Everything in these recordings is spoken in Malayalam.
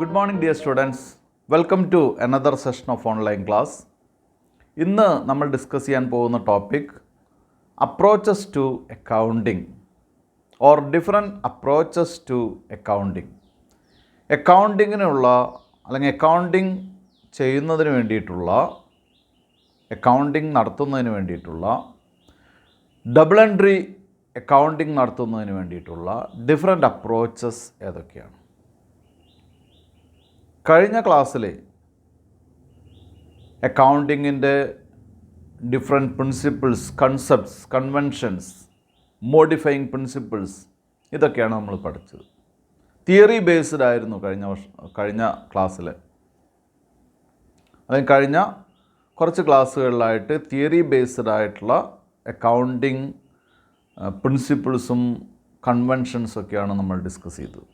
Good morning dear students. Welcome to another session of online class. ഇന്ന് നമ്മൾ ഡിസ്കസ് ചെയ്യാൻ പോകുന്ന topic approaches to accounting or different approaches to accounting. അക്കൗണ്ടിങ്ങിനുള്ള അല്ലെങ്കിൽ അക്കൗണ്ടിങ് ചെയ്യുന്നതിന് വേണ്ടിയിട്ടുള്ള അക്കൗണ്ടിങ് നടത്തുന്നതിന് വേണ്ടിയിട്ടുള്ള ഡബിൾ എൻട്രി അക്കൗണ്ടിങ് നടത്തുന്നതിന് വേണ്ടിയിട്ടുള്ള ഡിഫറെൻറ്റ് അപ്രോച്ചസ് ഏതൊക്കെയാണ്? കഴിഞ്ഞ ക്ലാസ്സിൽ അക്കൗണ്ടിങ്ങിൻ്റെ different principles, concepts, conventions, modifying principles ഇതൊക്കെയാണ് നമ്മൾ പഠിച്ചത്. തിയറി ബേസ്ഡ് ആയിരുന്നു കഴിഞ്ഞ ക്ലാസ്സിൽ. അല്ലെങ്കിൽ കഴിഞ്ഞ കുറച്ച് ക്ലാസ്സുകളിലായിട്ട് തിയറി ബേസ്ഡ് ആയിട്ടുള്ള അക്കൗണ്ടിങ് പ്രിൻസിപ്പിൾസും കൺവെൻഷൻസൊക്കെയാണ് നമ്മൾ ഡിസ്കസ് ചെയ്തത്.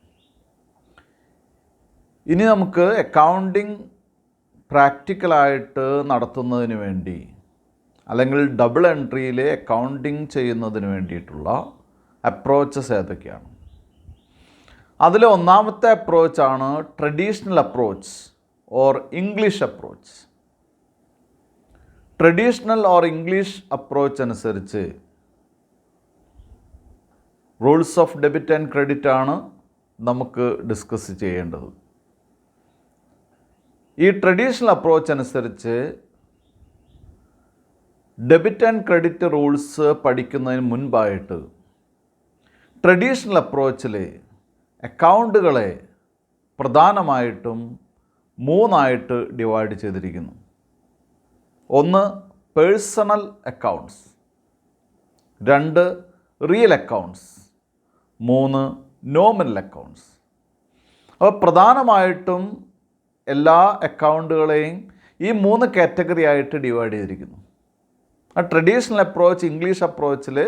ഇനി നമുക്ക് അക്കൗണ്ടിങ് പ്രാക്ടിക്കലായിട്ട് നടത്തുന്നതിന് വേണ്ടി അല്ലെങ്കിൽ ഡബിൾ എൻട്രിയിൽ അക്കൗണ്ടിങ് ചെയ്യുന്നതിന് വേണ്ടിയിട്ടുള്ള അപ്രോച്ചസ് ഏതൊക്കെയാണ്? അതിൽ ഒന്നാമത്തെ അപ്രോച്ചാണ് traditional approach or English approach. Traditional or English approach അനുസരിച്ച് rules of debit and credit ആണ് നമുക്ക് ഡിസ്കസ് ചെയ്യേണ്ടത്. ഈ ട്രഡീഷണൽ അപ്രോച്ച് അനുസരിച്ച് ഡെബിറ്റ് ആൻഡ് ക്രെഡിറ്റ് റൂൾസ് പഠിക്കുന്നതിന് മുൻപായിട്ട് ട്രഡീഷണൽ അപ്രോച്ചിൽ അക്കൗണ്ടുകളെ പ്രധാനമായിട്ടും മൂന്നായിട്ട് ഡിവൈഡ് ചെയ്തിരിക്കുന്നു. ഒന്ന് പേഴ്സണൽ അക്കൗണ്ട്സ്, രണ്ട് റിയൽ അക്കൗണ്ട്സ്, മൂന്ന് നോമിനൽ അക്കൗണ്ട്സ്. അപ്പോൾ പ്രധാനമായിട്ടും എല്ലാ അക്കൗണ്ടുകളെയും ഈ മൂന്ന് കാറ്റഗറി ആയിട്ട് ഡിവൈഡ് ചെയ്തിരിക്കുന്നു. ആ ട്രഡീഷണൽ അപ്രോച്ച് ഇംഗ്ലീഷ് അപ്രോച്ചിൽ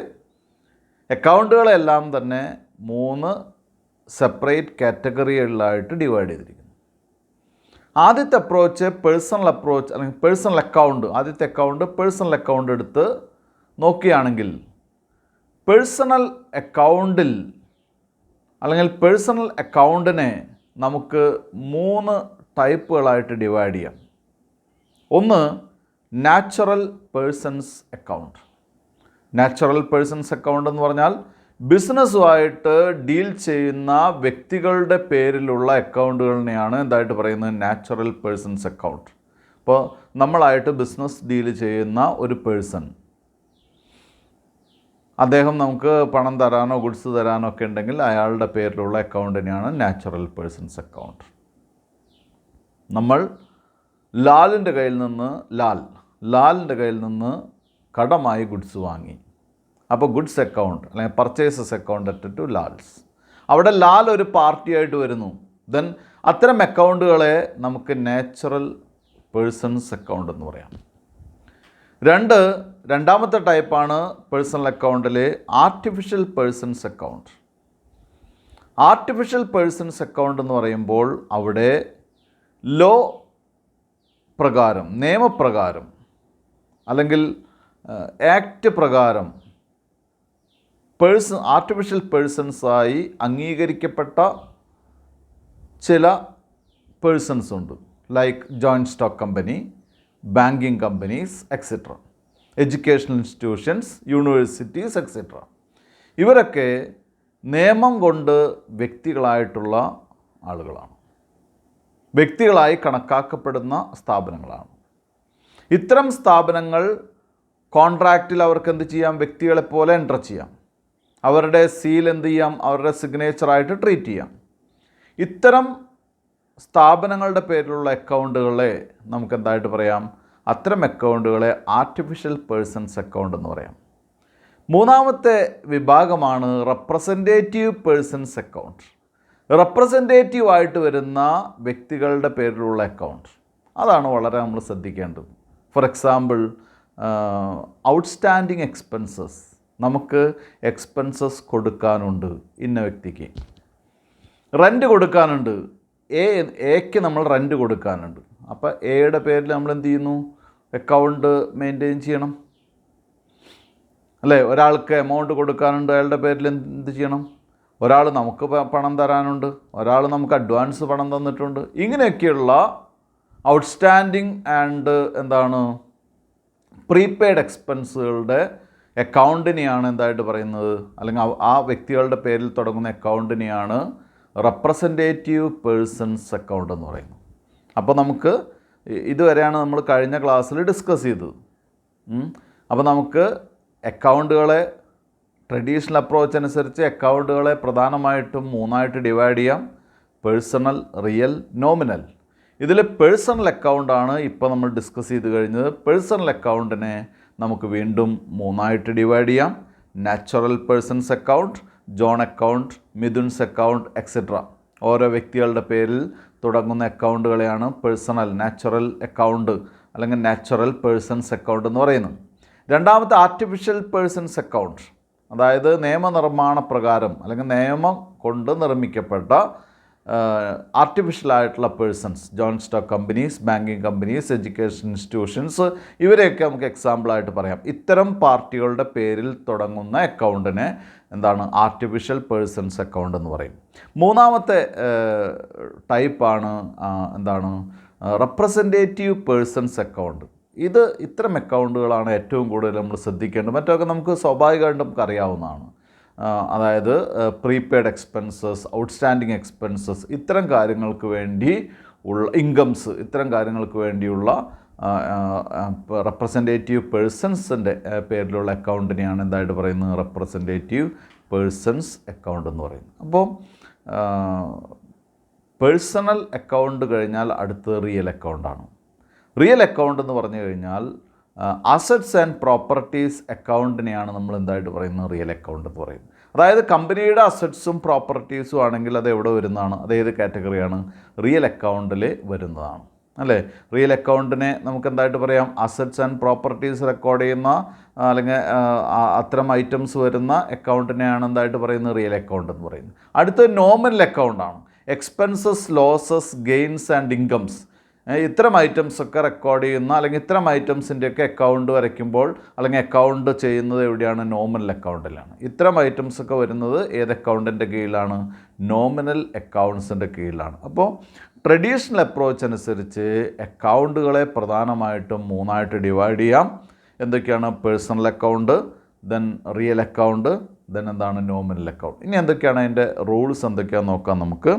അക്കൗണ്ടുകളെല്ലാം തന്നെ മൂന്ന് സെപ്പറേറ്റ് കാറ്റഗറികളിലായിട്ട് ഡിവൈഡ് ചെയ്തിരിക്കുന്നു. ആദ്യത്തെ അപ്രോച്ച് പേഴ്സണൽ അപ്രോച്ച് അല്ലെങ്കിൽ പേഴ്സണൽ അക്കൗണ്ട്. ആദ്യത്തെ അക്കൗണ്ട് പേഴ്സണൽ അക്കൗണ്ട് എടുത്ത് നോക്കുകയാണെങ്കിൽ പേഴ്സണൽ അക്കൗണ്ടിൽ അല്ലെങ്കിൽ പേഴ്സണൽ അക്കൗണ്ടിനെ നമുക്ക് മൂന്ന് ടൈപ്പുകളായിട്ട് ഡിവൈഡ് ചെയ്യാം. ഒന്ന് natural persons account. Natural persons account എന്ന് പറഞ്ഞാൽ ബിസിനസ്സുമായിട്ട് ഡീൽ ചെയ്യുന്ന വ്യക്തികളുടെ പേരിലുള്ള അക്കൗണ്ടുകളിനെയാണ് എന്തായിട്ട് പറയുന്നത്? Natural persons account. അപ്പോൾ നമ്മളായിട്ട് ബിസിനസ് ഡീൽ ചെയ്യുന്ന ഒരു പേഴ്സൺ, അദ്ദേഹം നമുക്ക് പണം തരാനോ ഗുഡ്സ് തരാനോ ഒക്കെ ഉണ്ടെങ്കിൽ അയാളുടെ പേരിലുള്ള അക്കൗണ്ടിനെയാണ് നാച്ചുറൽ പേഴ്സൺസ് അക്കൗണ്ട്. നമ്മൾ ലാലിൻ്റെ കയ്യിൽ നിന്ന് കടമായി ഗുഡ്സ് വാങ്ങി. അപ്പോൾ ഗുഡ്സ് അക്കൗണ്ട് അല്ലെങ്കിൽ പർച്ചേസസ് അക്കൗണ്ട് ടു ലാൽസ്. അവിടെ ലാൽ ഒരു പാർട്ടിയായിട്ട് വരുന്നു. ദെൻ അത്തരം അക്കൗണ്ടുകളെ നമുക്ക് നാച്ചുറൽ പേഴ്സൺസ് അക്കൗണ്ട് എന്ന് പറയാം. രണ്ടാമത്തെ ടൈപ്പാണ് പേഴ്സണൽ അക്കൗണ്ടിലെ artificial persons account. Artificial persons account എന്ന് പറയുമ്പോൾ അവിടെ ലോ പ്രകാരം, നിയമപ്രകാരം അല്ലെങ്കിൽ ആക്ട് പ്രകാരം ആർട്ടിഫിഷ്യൽ പേഴ്സൺസായി അംഗീകരിക്കപ്പെട്ട ചില പേഴ്സൺസ് ഉണ്ട്. Like joint stock company, banking companies etcetera, educational institutions, universities etcetera. ഇവരൊക്കെ നിയമം കൊണ്ട് വ്യക്തികളായിട്ടുള്ള ആളുകളാണ്, വ്യക്തികളായി കണക്കാക്കപ്പെടുന്ന സ്ഥാപനങ്ങളാണ്. ഇത്തരം സ്ഥാപനങ്ങൾ കോൺട്രാക്റ്റിൽ അവർക്ക് എന്ത് ചെയ്യാം? വ്യക്തികളെപ്പോലെ എൻ്റർ ചെയ്യാം. അവരുടെ സീൽ എന്ത് ചെയ്യാം? അവരുടെ സിഗ്നേച്ചറായിട്ട് ട്രീറ്റ് ചെയ്യാം. ഇത്തരം സ്ഥാപനങ്ങളുടെ പേരിലുള്ള അക്കൗണ്ടുകളെ നമുക്ക് എന്തായിട്ട് പറയാം? അത്തരം അക്കൗണ്ടുകളെ ആർട്ടിഫിഷ്യൽ പേഴ്സൺസ് അക്കൗണ്ട് എന്ന് പറയാം. മൂന്നാമത്തെ വിഭാഗമാണ് റെപ്രസെൻറ്റേറ്റീവ് പേഴ്സൺസ് അക്കൗണ്ട്. റെപ്രസെൻറ്റേറ്റീവായിട്ട് വരുന്ന വ്യക്തികളുടെ പേരിലുള്ള അക്കൗണ്ട്, അതാണ് വളരെ നമ്മൾ ശ്രദ്ധിക്കേണ്ടത്. For example outstanding expenses. നമുക്ക് എക്സ്പെൻസസ് കൊടുക്കാനുണ്ട് ഇന്ന വ്യക്തിക്ക്. റെൻറ്റ് കൊടുക്കാനുണ്ട്, എക്ക് നമ്മൾ റെൻറ്റ് കൊടുക്കാനുണ്ട്. അപ്പോൾ എയുടെ പേരിൽ നമ്മൾ എന്ത് ചെയ്യുന്നു? അക്കൗണ്ട് മെയിൻറ്റെയിൻ ചെയ്യണം അല്ലേ? ഒരാൾക്ക് എമൗണ്ട് കൊടുക്കാനുണ്ട്, അയാളുടെ പേരിൽ എന്ത് ചെയ്യണം? ഒരാൾ നമുക്ക് പണം തരാനുണ്ട്, ഒരാൾ നമുക്ക് അഡ്വാൻസ് പണം തന്നിട്ടുണ്ട്. ഇങ്ങനെയൊക്കെയുള്ള ഔട്ട്സ്റ്റാൻഡിങ് ആൻഡ് പ്രീപെയ്ഡ് എക്സ്പെൻസുകളുടെ അക്കൗണ്ടിനെയാണ് എന്തായിട്ട് പറയുന്നത്, അല്ലെങ്കിൽ ആ വ്യക്തികളുടെ പേരിൽ തുടങ്ങുന്ന അക്കൗണ്ടിനെയാണ് റെപ്രസെൻറ്റേറ്റീവ് പേഴ്സൺസ് അക്കൗണ്ട് എന്ന് പറയുന്നത്. അപ്പോൾ നമുക്ക് ഇതുവരെയാണ് നമ്മൾ കഴിഞ്ഞ ക്ലാസ്സിൽ ഡിസ്കസ് ചെയ്തത്. അപ്പോൾ നമുക്ക് അക്കൗണ്ടുകളെ ട്രഡീഷണൽ അപ്രോച്ച് അനുസരിച്ച് അക്കൗണ്ടുകളെ പ്രധാനമായിട്ടും 3ആയിട്ട് ഡിവൈഡ് ചെയ്യാം: പേഴ്സണൽ, റിയൽ, നോമിനൽ. ഇതിൽ പേഴ്സണൽ അക്കൗണ്ടാണ് ഇപ്പോൾ നമ്മൾ ഡിസ്കസ് ചെയ്ത് കഴിഞ്ഞത്. പേഴ്സണൽ അക്കൗണ്ടിനെ നമുക്ക് വീണ്ടും 3ആയിട്ട് ഡിവൈഡ് ചെയ്യാം: natural persons account, John account, Mithun's account, et cetera. ഓരോ വ്യക്തികളുടെ പേരിൽ തുടങ്ങുന്ന അക്കൗണ്ടുകളെയാണ് പേഴ്സണൽ, നാച്ചുറൽ അക്കൗണ്ട് അല്ലെങ്കിൽ നാച്ചുറൽ പേഴ്സൺസ് അക്കൗണ്ട് എന്ന് പറയുന്നത്. രണ്ടാമത്തെ ആർട്ടിഫിഷ്യൽ പേഴ്സൺസ് അക്കൗണ്ട്, അതായത് നിയമനിർമ്മാണ പ്രകാരം അല്ലെങ്കിൽ നിയമം കൊണ്ട് നിർമ്മിക്കപ്പെട്ട ആർട്ടിഫിഷ്യലായിട്ടുള്ള persons, joint stock companies, banking companies, education institutions, ഇവരെയൊക്കെ നമുക്ക് എക്സാമ്പിളായിട്ട് പറയാം. ഇത്തരം പാർട്ടികളുടെ പേരിൽ തുടങ്ങുന്ന അക്കൗണ്ടിനെ ആർട്ടിഫിഷ്യൽ പേഴ്സൺസ് അക്കൗണ്ട് എന്ന് പറയും. മൂന്നാമത്തെ ടൈപ്പാണ് റെപ്രസെൻറ്റേറ്റീവ് പേഴ്സൺസ് അക്കൗണ്ട്. ഇത്തരം അക്കൗണ്ടുകളാണ് ഏറ്റവും കൂടുതൽ നമ്മൾ ശ്രദ്ധിക്കേണ്ടത്. മറ്റൊക്കെ നമുക്ക് സ്വാഭാവികമായിട്ടും നമുക്ക് അറിയാവുന്നതാണ്. അതായത് പ്രീപെയ്ഡ് എക്സ്പെൻസസ്, ഔട്ട്സ്റ്റാൻഡിങ് എക്സ്പെൻസസ്, ഇത്തരം കാര്യങ്ങൾക്ക് വേണ്ടി ഉള്ള ഇൻകംസ്, ഇത്തരം കാര്യങ്ങൾക്ക് വേണ്ടിയുള്ള റെപ്രസെൻറ്റേറ്റീവ് പേഴ്സൺസിൻ്റെ പേരിലുള്ള അക്കൗണ്ടിനെയാണ് എന്തായിട്ട് പറയുന്നത്, റെപ്രസെൻറ്റേറ്റീവ് പേഴ്സൺസ് അക്കൗണ്ട് എന്ന് പറയുന്നത്. അപ്പോൾ പേഴ്സണൽ അക്കൗണ്ട് കഴിഞ്ഞാൽ അടുത്തത് റിയൽ അക്കൗണ്ടാണ്. റിയൽ അക്കൗണ്ട് എന്ന് പറഞ്ഞു കഴിഞ്ഞാൽ അസറ്റ്സ് ആൻഡ് പ്രോപ്പർട്ടീസ് അക്കൗണ്ടിനെയാണ് നമ്മൾ എന്തായിട്ട് പറയുന്നത്, റിയൽ അക്കൗണ്ട് എന്ന് പറയുന്നത്. അതായത് കമ്പനിയുടെ അസറ്റ്സും പ്രോപ്പർട്ടീസും ആണെങ്കിൽ അത് എവിടെ വരുന്നതാണ്, അതേത് കാറ്റഗറിയാണ്, റിയൽ അക്കൗണ്ടിൽ വരുന്നതാണ് അല്ലേ. റിയൽ അക്കൗണ്ടിനെ നമുക്ക് എന്തായിട്ട് പറയാം, അസറ്റ്സ് ആൻഡ് പ്രോപ്പർട്ടീസ് റെക്കോർഡ് ചെയ്യുന്ന അല്ലെങ്കിൽ അത്തരം ഐറ്റംസ് വരുന്ന അക്കൗണ്ടിനെയാണ് എന്തായിട്ട് പറയുന്നത്, റിയൽ അക്കൗണ്ട് എന്ന് പറയുന്നത്. അടുത്ത നോമിനൽ അക്കൗണ്ടാണ്. Expenses, losses, gains and incomes, ഇത്തരം ഐറ്റംസൊക്കെ റെക്കോർഡ് ചെയ്യുന്ന അല്ലെങ്കിൽ ഇത്തരം ഐറ്റംസിൻ്റെയൊക്കെ അക്കൗണ്ട് വരയ്ക്കുമ്പോൾ അല്ലെങ്കിൽ അക്കൗണ്ട് ചെയ്യുന്നത് എവിടെയാണ്, നോമിനൽ അക്കൗണ്ടിലാണ്. ഇത്തരം ഐറ്റംസൊക്കെ വരുന്നത് ഏത് അക്കൗണ്ടിൻ്റെ കീഴിലാണ്, നോമിനൽ അക്കൗണ്ട്സിൻ്റെ കീഴിലാണ്. അപ്പോൾ ട്രഡീഷണൽ അപ്രോച്ച് അനുസരിച്ച് അക്കൗണ്ടുകളെ പ്രധാനമായിട്ടും 3ആയിട്ട് ഡിവൈഡ് ചെയ്യാം. എന്തൊക്കെയാണ്, personal account, then real account, then nominal account. ഇനി എന്തൊക്കെയാണ് അതിൻ്റെ റൂൾസ് എന്തൊക്കെയാണെന്ന് നോക്കാം നമുക്ക്.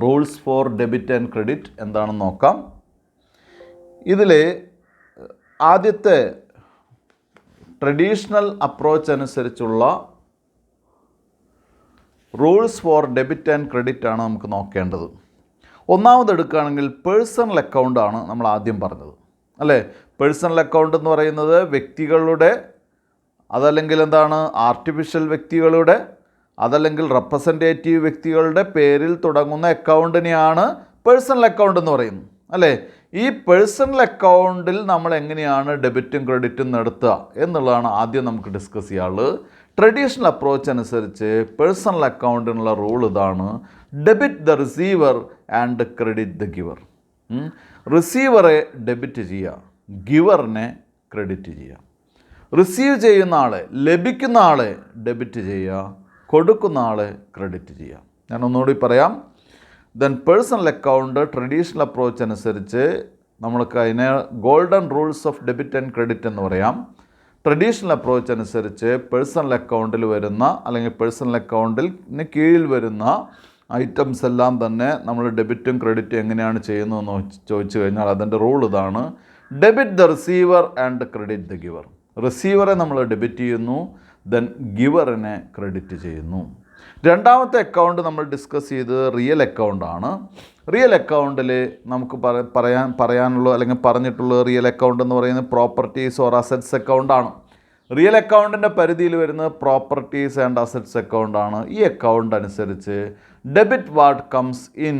Rules for debit and credit എന്താണെന്ന് നോക്കാം. ഇതിൽ ആദ്യത്തെ ട്രഡീഷണൽ അപ്രോച്ച് അനുസരിച്ചുള്ള rules for debit and credit ആണ് നമുക്ക് നോക്കേണ്ടത്. ഒന്നാമത് എടുക്കുകയാണെങ്കിൽ പേഴ്സണൽ അക്കൗണ്ടാണ് നമ്മൾ ആദ്യം പറഞ്ഞത് അല്ലേ. പേഴ്സണൽ അക്കൗണ്ട് എന്ന് പറയുന്നത് വ്യക്തികളുടെ, അതല്ലെങ്കിൽ ആർട്ടിഫിഷ്യൽ വ്യക്തികളുടെ, അതല്ലെങ്കിൽ റെപ്രസെൻറ്റേറ്റീവ് വ്യക്തികളുടെ പേരിൽ തുടങ്ങുന്ന അക്കൗണ്ടിനെയാണ് പേഴ്സണൽ അക്കൗണ്ട് എന്ന് പറയുന്നത് അല്ലേ. ഈ പേഴ്സണൽ അക്കൗണ്ടിൽ നമ്മൾ എങ്ങനെയാണ് ഡെബിറ്റും ക്രെഡിറ്റും നടത്തുക എന്നുള്ളതാണ് ആദ്യം നമുക്ക് ഡിസ്കസ് ചെയ്യാനുള്ളത്. ട്രഡീഷണൽ അപ്രോച്ച് അനുസരിച്ച് പേഴ്സണൽ അക്കൗണ്ടിനുള്ള റൂൾ ഇതാണ്: debit the receiver and credit the giver. റിസീവറെ ഡെബിറ്റ് ചെയ്യുക, ഗിവറിനെ ക്രെഡിറ്റ് ചെയ്യുക. റിസീവ് ചെയ്യുന്ന ആളെ, ലഭിക്കുന്ന ആളെ ഡെബിറ്റ് ചെയ്യുക, കൊടുക്കുന്ന ആളെ ക്രെഡിറ്റ് ചെയ്യാം. ഞാൻ ഒന്നുകൂടി പറയാം. Then personal account traditional approach അനുസരിച്ച് നമ്മൾക്ക് അതിനെ golden rules of debit and credit എന്ന് പറയാം. ട്രഡീഷണൽ അപ്രോച്ച് അനുസരിച്ച് പേഴ്സണൽ അക്കൗണ്ടിൽ വരുന്ന അല്ലെങ്കിൽ പേഴ്സണൽ അക്കൗണ്ടിന് കീഴിൽ വരുന്ന ഐറ്റംസ് എല്ലാം തന്നെ നമ്മൾ ഡെബിറ്റും ക്രെഡിറ്റും എങ്ങനെയാണ് ചെയ്യുന്നതെന്ന് ചോദിച്ചു കഴിഞ്ഞാൽ അതിൻ്റെ റൂൾ ഇതാണ്: debit the receiver and credit the giver. റിസീവറെ നമ്മൾ ഡെബിറ്റ് ചെയ്യുന്നു, ദെൻ ഗിവറിനെ ക്രെഡിറ്റ് ചെയ്യുന്നു. രണ്ടാമത്തെ അക്കൗണ്ട് നമ്മൾ ഡിസ്കസ് ചെയ്തത് റിയൽ അക്കൗണ്ടാണ്. റിയൽ അക്കൗണ്ടിൽ നമുക്ക് പറയാനുള്ളത് അല്ലെങ്കിൽ പറഞ്ഞിട്ടുള്ളത് റിയൽ അക്കൗണ്ട് എന്ന് പറയുന്നത് പ്രോപ്പർട്ടീസ് ഓർ അസറ്റ്സ് അക്കൗണ്ടാണ്. റിയൽ അക്കൗണ്ടിൻ്റെ പരിധിയിൽ വരുന്നത് പ്രോപ്പർട്ടീസ് ആൻഡ് അസറ്റ്സ് അക്കൗണ്ടാണ്. ഈ അക്കൗണ്ട് അനുസരിച്ച് debit what comes in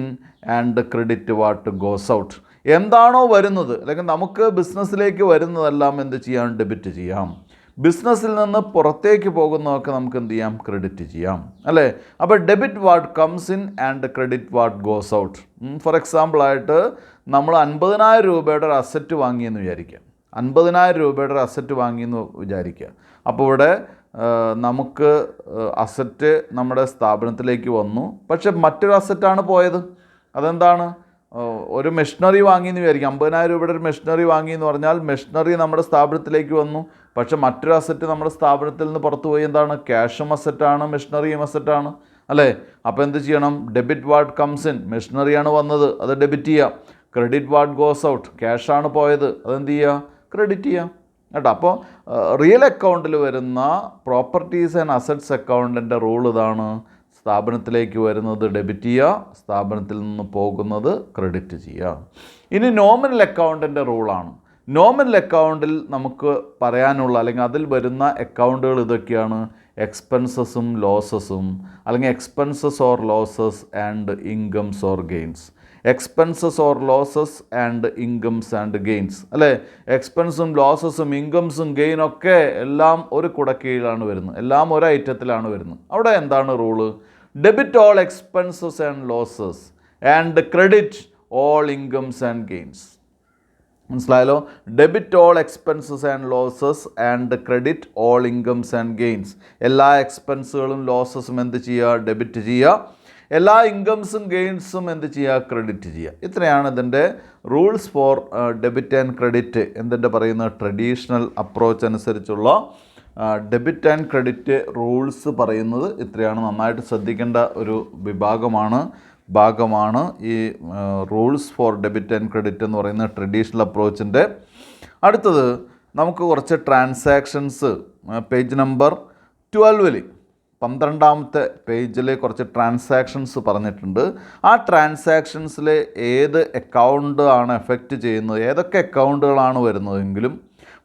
and credit what goes out. എന്താണോ വരുന്നത് അല്ലെങ്കിൽ നമുക്ക് ബിസിനസ്സിലേക്ക് വരുന്നതെല്ലാം എന്ത് ചെയ്യാം, ഡെബിറ്റ് ചെയ്യാം. ബിസിനസ്സിൽ നിന്ന് പുറത്തേക്ക് പോകുന്നതൊക്കെ നമുക്ക് എന്ത് ചെയ്യാം, ക്രെഡിറ്റ് ചെയ്യാം അല്ലേ. അപ്പോൾ debit what comes in and credit what goes out. For എക്സാമ്പിളായിട്ട് നമ്മൾ 50,000 രൂപയുടെ ഒരു അസറ്റ് വാങ്ങിയെന്ന് വിചാരിക്കാം. 50,000 രൂപയുടെ ഒരു അസറ്റ് വാങ്ങിയെന്ന് വിചാരിക്കുക. അപ്പോൾ ഇവിടെ നമുക്ക് അസറ്റ് നമ്മുടെ സ്ഥാപനത്തിലേക്ക് വന്നു, പക്ഷെ മറ്റൊരു അസറ്റാണ് പോയത്. അതെന്താണ്? ഒരു മെഷീനറി വാങ്ങിയെന്ന് വിചാരിക്കും. 50,000 രൂപയുടെ ഒരു മെഷീനറി വാങ്ങി എന്ന് പറഞ്ഞാൽ മെഷീനറി നമ്മുടെ സ്ഥാപനത്തിലേക്ക് വന്നു, പക്ഷെ മറ്റൊരു അസറ്റ് നമ്മുടെ സ്ഥാപനത്തിൽ നിന്ന് പുറത്തു പോയി. എന്താണ്? ക്യാഷും അസറ്റാണ്, മെഷീനറിയും അസറ്റാണ് അല്ലേ? അപ്പോൾ എന്ത് ചെയ്യണം? ഡെബിറ്റ് വാട്ട് കംസ് ഇൻ, മെഷീനറിയാണ് വന്നത്, അത് ഡെബിറ്റ് ചെയ്യാം. ക്രെഡിറ്റ് വാട്ട് ഗോസ് ഔട്ട്, ക്യാഷാണ് പോയത്, അതെന്ത് ചെയ്യുക? ക്രെഡിറ്റ് ചെയ്യാം കേട്ടോ. അപ്പോൾ റിയൽ അക്കൗണ്ടിൽ വരുന്ന പ്രോപ്പർട്ടീസ് ആൻഡ് അസറ്റ്സ് അക്കൗണ്ടിൻ്റെ റൂൾ ഇതാണ്. സ്ഥാപനത്തിലേക്ക് വരുന്നത് ഡെബിറ്റ് ചെയ്യുക, സ്ഥാപനത്തിൽ നിന്ന് പോകുന്നത് ക്രെഡിറ്റ് ചെയ്യുക. ഇനി നോമിനൽ അക്കൗണ്ടിൻ്റെ റൂളാണ്. നോമിനൽ അക്കൗണ്ടിൽ നമുക്ക് പറയാനുള്ള അല്ലെങ്കിൽ അതിൽ വരുന്ന അക്കൗണ്ടുകൾ ഇതൊക്കെയാണ്: എക്സ്പെൻസസും ലോസസും, അല്ലെങ്കിൽ expenses or losses and incomes or gains. Expenses or losses and incomes and gains അല്ലേ? എക്സ്പെൻസും ലോസസും ഇൻകംസും ഗെയിനൊക്കെ എല്ലാം ഒരു കുടക്കീഴിലാണ് വരുന്നത്, എല്ലാം ഒരു ഐറ്റത്തിലാണ് വരുന്നത്. അവിടെ എന്താണ് rule? Debit all expenses and losses and credit all incomes and gains. മനസ്സിലായല്ലോ? Debit all expenses and losses and credit all incomes and gains. എല്ലാ എക്സ്പെൻസുകളും ലോസസും എന്ത് ചെയ്യുക? ഡെബിറ്റ് ചെയ്യുക. എല്ലാ ഇൻകംസും ഗെയിൻസും എന്ത് ചെയ്യുക? ക്രെഡിറ്റ് ചെയ്യുക. ഇത്രയാണ് ഇതിൻ്റെ rules for debit and credit. എന്തിൻ്റെ പറയുന്നത്? ട്രഡീഷണൽ അപ്രോച്ച് അനുസരിച്ചുള്ള ഡെബിറ്റ് ആൻഡ് ക്രെഡിറ്റ് റൂൾസ് പറയുന്നത് ഇത്രയാണ്. നന്നായിട്ട് ശ്രദ്ധിക്കേണ്ട ഒരു ഭാഗമാണ് ഈ rules for debit and credit എന്ന് പറയുന്ന ട്രഡീഷണൽ അപ്രോച്ചിൻ്റെ. അടുത്തത് നമുക്ക് കുറച്ച് ട്രാൻസാക്ഷൻസ് പേജ് നമ്പർ 12 12ാമത്തെ പേജിൽ കുറച്ച് ട്രാൻസാക്ഷൻസ് പറഞ്ഞിട്ടുണ്ട്. ആ ട്രാൻസാക്ഷൻസിൽ ഏത് അക്കൗണ്ട് ആണ് എഫക്റ്റ് ചെയ്യുന്നത്, ഏതൊക്കെ അക്കൗണ്ടുകളാണ്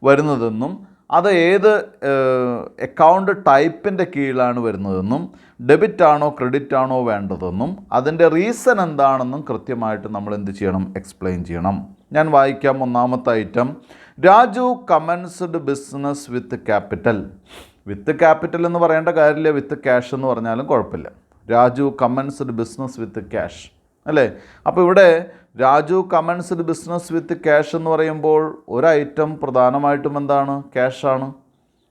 വരുന്നതെന്നും അത് ഏത് അക്കൗണ്ട് ടൈപ്പിൻ്റെ കീഴിലാണ് വരുന്നതെന്നും ഡെബിറ്റ് ആണോ ക്രെഡിറ്റ് ആണോ വേണ്ടതെന്നും അതിൻ്റെ റീസൺ എന്താണെന്നും കൃത്യമായിട്ട് നമ്മൾ എന്ത് ചെയ്യണം? എക്സ്പ്ലെയിൻ ചെയ്യണം. ഞാൻ വായിക്കാം. ഒന്നാമത്തെ item: Raju commenced business with capital. With capital എന്ന് പറയേണ്ട കാര്യമില്ല, വിത്ത് ക്യാഷ് എന്ന് പറഞ്ഞാലും കുഴപ്പമില്ല. Raju commenced business with cash അല്ലേ? അപ്പോൾ ഇവിടെ Raju commenced business with cash എന്ന് പറയുമ്പോൾ ഒരു ഐറ്റം പ്രധാനമായിട്ടും എന്താണ്? ക്യാഷാണ്.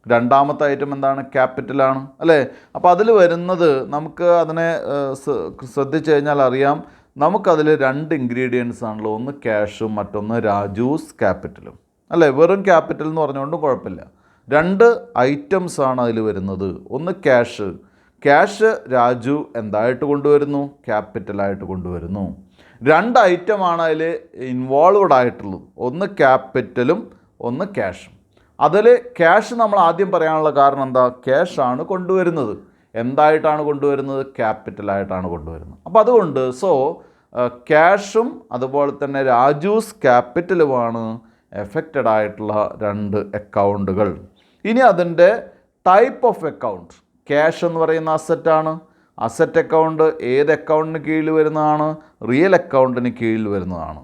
രണ്ടാമത്തെ ഐറ്റം എന്താണ്? ക്യാപിറ്റലാണ് അല്ലേ? അപ്പോൾ അതിൽ വരുന്നത് നമുക്ക് അതിനെ ശ്രദ്ധിച്ചു കഴിഞ്ഞാൽ അറിയാം, നമുക്കതിൽ 2 ഇൻഗ്രീഡിയൻസ് ആണല്ലോ. ഒന്ന് ക്യാഷും മറ്റൊന്ന് രാജൂസ് ക്യാപിറ്റലും അല്ലേ? വെറും ക്യാപിറ്റൽ എന്ന് പറഞ്ഞുകൊണ്ടും കുഴപ്പമില്ല. 2 ഐറ്റംസ് ആണ് അതിൽ വരുന്നത്. ഒന്ന് ക്യാഷ് രാജു എന്തായിട്ട് കൊണ്ടുവരുന്നു? ക്യാപിറ്റലായിട്ട് കൊണ്ടുവരുന്നു. 2 ഐറ്റമാണ് അതിൽ ഇൻവോൾവ്ഡ് ആയിട്ടുള്ളത്, ഒന്ന് ക്യാപിറ്റലും ഒന്ന് ക്യാഷും. അതിൽ ക്യാഷ് നമ്മൾ ആദ്യം പറയാനുള്ള കാരണം എന്താ? ക്യാഷാണ് കൊണ്ടുവരുന്നത്. എന്തായിട്ടാണ് കൊണ്ടുവരുന്നത്? ക്യാപിറ്റലായിട്ടാണ് കൊണ്ടുവരുന്നത്. അപ്പോൾ അതുകൊണ്ട് ക്യാഷും അതുപോലെ തന്നെ രാജൂസ് ക്യാപിറ്റലുമാണ് എഫക്റ്റഡ് ആയിട്ടുള്ള 2 അക്കൗണ്ടുകൾ. ഇനി അതിൻ്റെ ടൈപ്പ് ഓഫ് അക്കൗണ്ട്. ക്യാഷ് എന്ന് പറയുന്ന അസറ്റാണ്. അസറ്റ് അക്കൗണ്ട് ഏത് അക്കൗണ്ടിന് കീഴിൽ വരുന്നതാണ്? റിയൽ അക്കൗണ്ടിന് കീഴിൽ വരുന്നതാണ്.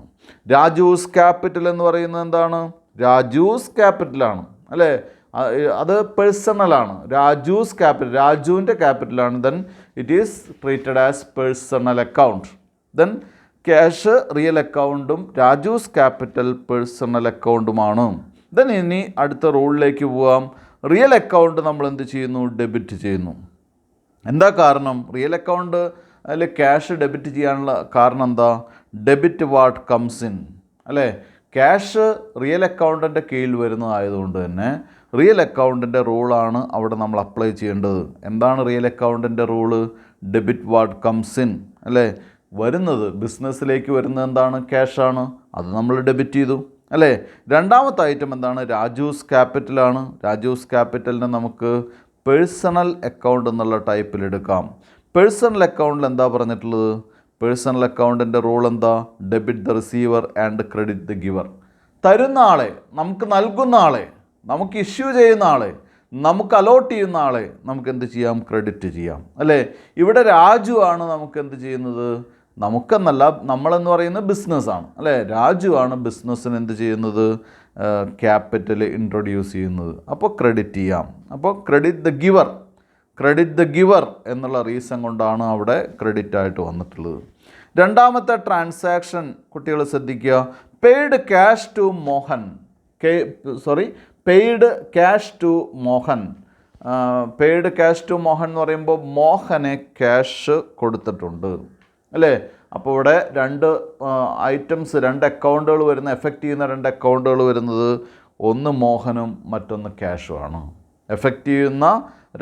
രാജൂസ് ക്യാപിറ്റൽ എന്ന് പറയുന്നത് എന്താണ്? രാജൂസ് ക്യാപിറ്റലാണ് അല്ലേ? അത് പേഴ്സണലാണ്. രാജൂസ് ക്യാപിറ്റൽ രാജുവിൻ്റെ ക്യാപിറ്റലാണ്. Then it is treated as personal account. Then cash real അക്കൗണ്ടും രാജൂസ് ക്യാപിറ്റൽ പേഴ്സണൽ അക്കൗണ്ടുമാണ്. ദെൻ ഇനി അടുത്ത റൂളിലേക്ക് പോവാം. റിയൽ അക്കൗണ്ട് നമ്മൾ എന്ത് ചെയ്യുന്നു? ഡെബിറ്റ് ചെയ്യുന്നു. എന്താ കാരണം? റിയൽ അക്കൗണ്ട് അതിൽ ക്യാഷ് ഡെബിറ്റ് ചെയ്യാനുള്ള കാരണം എന്താ? ഡെബിറ്റ് വാട്ട് കംസ് ഇൻ അല്ലേ? ക്യാഷ് റിയൽ അക്കൗണ്ടിൻ്റെ കീഴിൽ വരുന്നതായതുകൊണ്ട് തന്നെ റിയൽ അക്കൗണ്ടിൻ്റെ റൂളാണ് അവിടെ നമ്മൾ അപ്ലൈ ചെയ്യേണ്ടത്. എന്താണ് റിയൽ അക്കൗണ്ടിൻ്റെ rule? Debit what comes in അല്ലേ? വരുന്നത് ബിസിനസ്സിലേക്ക് വരുന്നത് എന്താണ്? ക്യാഷാണ്. അത് നമ്മൾ ഡെബിറ്റ് ചെയ്തു അല്ലേ? രണ്ടാമത്തെ ഐറ്റം എന്താണ്? രാജൂസ് ക്യാപിറ്റലാണ്. രാജൂസ് ക്യാപിറ്റലിനെ നമുക്ക് പേഴ്സണൽ അക്കൗണ്ട് എന്നുള്ള ടൈപ്പിലെടുക്കാം. പേഴ്സണൽ അക്കൗണ്ടിൽ എന്താ പറഞ്ഞിട്ടുള്ളത്? പേഴ്സണൽ അക്കൗണ്ടിൻ്റെ റൂൾ എന്താ? Debit the receiver and credit the giver. തരുന്ന ആളെ, നമുക്ക് നൽകുന്ന ആളെ, നമുക്ക് ഇഷ്യൂ ചെയ്യുന്ന ആളെ, നമുക്ക് അലോട്ട് ചെയ്യുന്ന ആളെ നമുക്ക് എന്ത് ചെയ്യാം? ക്രെഡിറ്റ് ചെയ്യാം അല്ലേ? ഇവിടെ രാജു ആണ് നമുക്ക് എന്ത് ചെയ്യുന്നത്? നമുക്കെന്നല്ല, നമ്മളെന്ന് പറയുന്നത് ബിസിനസ്സാണ് അല്ലേ? രാജു ആണ് ബിസിനസ്സിന് എന്ത് ചെയ്യുന്നത്? ക്യാപിറ്റൽ ഇൻട്രൊഡ്യൂസ് ചെയ്യുന്നത്. അപ്പോൾ ക്രെഡിറ്റ് ചെയ്യാം. അപ്പോൾ ക്രെഡിറ്റ് ദ ഗിവർ എന്നുള്ള റീസൺ കൊണ്ടാണ് അവിടെ ക്രെഡിറ്റ് ആയിട്ട് വന്നിട്ടുള്ളത്. രണ്ടാമത്തെ ട്രാൻസാക്ഷൻ കുട്ടികൾ ശ്രദ്ധിക്കുക. Paid cash to Mohan. Paid cash to Mohan എന്ന് പറയുമ്പോൾ മോഹനെ ക്യാഷ് കൊടുത്തിട്ടുണ്ട് അല്ലേ. അപ്പോൾ ഇവിടെ രണ്ട് ഐറ്റംസ്, രണ്ട് അക്കൗണ്ടുകൾ വരുന്ന, എഫക്റ്റ് ചെയ്യുന്ന രണ്ട് അക്കൗണ്ടുകൾ വരുന്നത് ഒന്ന് മോഹനും മറ്റൊന്ന് ക്യാഷുമാണ്. എഫക്റ്റ് ചെയ്യുന്ന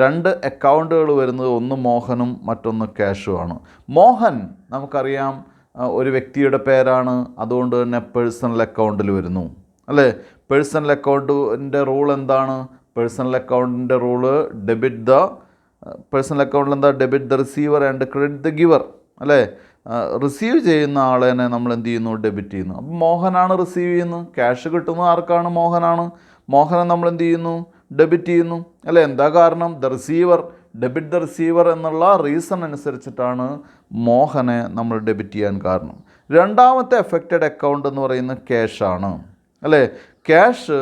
രണ്ട് അക്കൗണ്ടുകൾ വരുന്നത് ഒന്ന് മോഹനും മറ്റൊന്ന് ക്യാഷുമാണ്. മോഹൻ നമുക്കറിയാം ഒരു വ്യക്തിയുടെ പേരാണ്, അതുകൊണ്ട് തന്നെ പേഴ്സണൽ അക്കൗണ്ടിൽ വരുന്നു അല്ലേ. പേഴ്സണൽ അക്കൗണ്ടിൻ്റെ റൂൾ എന്താണ്? പേഴ്സണൽ അക്കൗണ്ടിൻ്റെ റൂള് ഡെബിറ്റ് ദ പേഴ്സണൽ അക്കൗണ്ടിൽ എന്താ? Debit the receiver and credit the giver അല്ലേ. റിസീവ് ചെയ്യുന്ന ആളെ നമ്മൾ എന്ത് ചെയ്യുന്നു? ഡെബിറ്റ് ചെയ്യുന്നു. അപ്പം മോഹനാണ് റിസീവ് ചെയ്യുന്നത്, ക്യാഷ് കിട്ടുന്നത് ആർക്കാണ്? മോഹനാണ്. മോഹനെ നമ്മൾ എന്ത് ചെയ്യുന്നു? ഡെബിറ്റ് ചെയ്യുന്നു അല്ലേ. എന്താ കാരണം? The receiver, debit the receiver എന്നുള്ള റീസൺ അനുസരിച്ചിട്ടാണ് മോഹനെ നമ്മൾ ഡെബിറ്റ് ചെയ്യാൻ കാരണം. രണ്ടാമത്തെ എഫക്റ്റഡ് അക്കൗണ്ട് എന്ന് പറയുന്നത് ക്യാഷാണ് അല്ലേ. ക്യാഷ്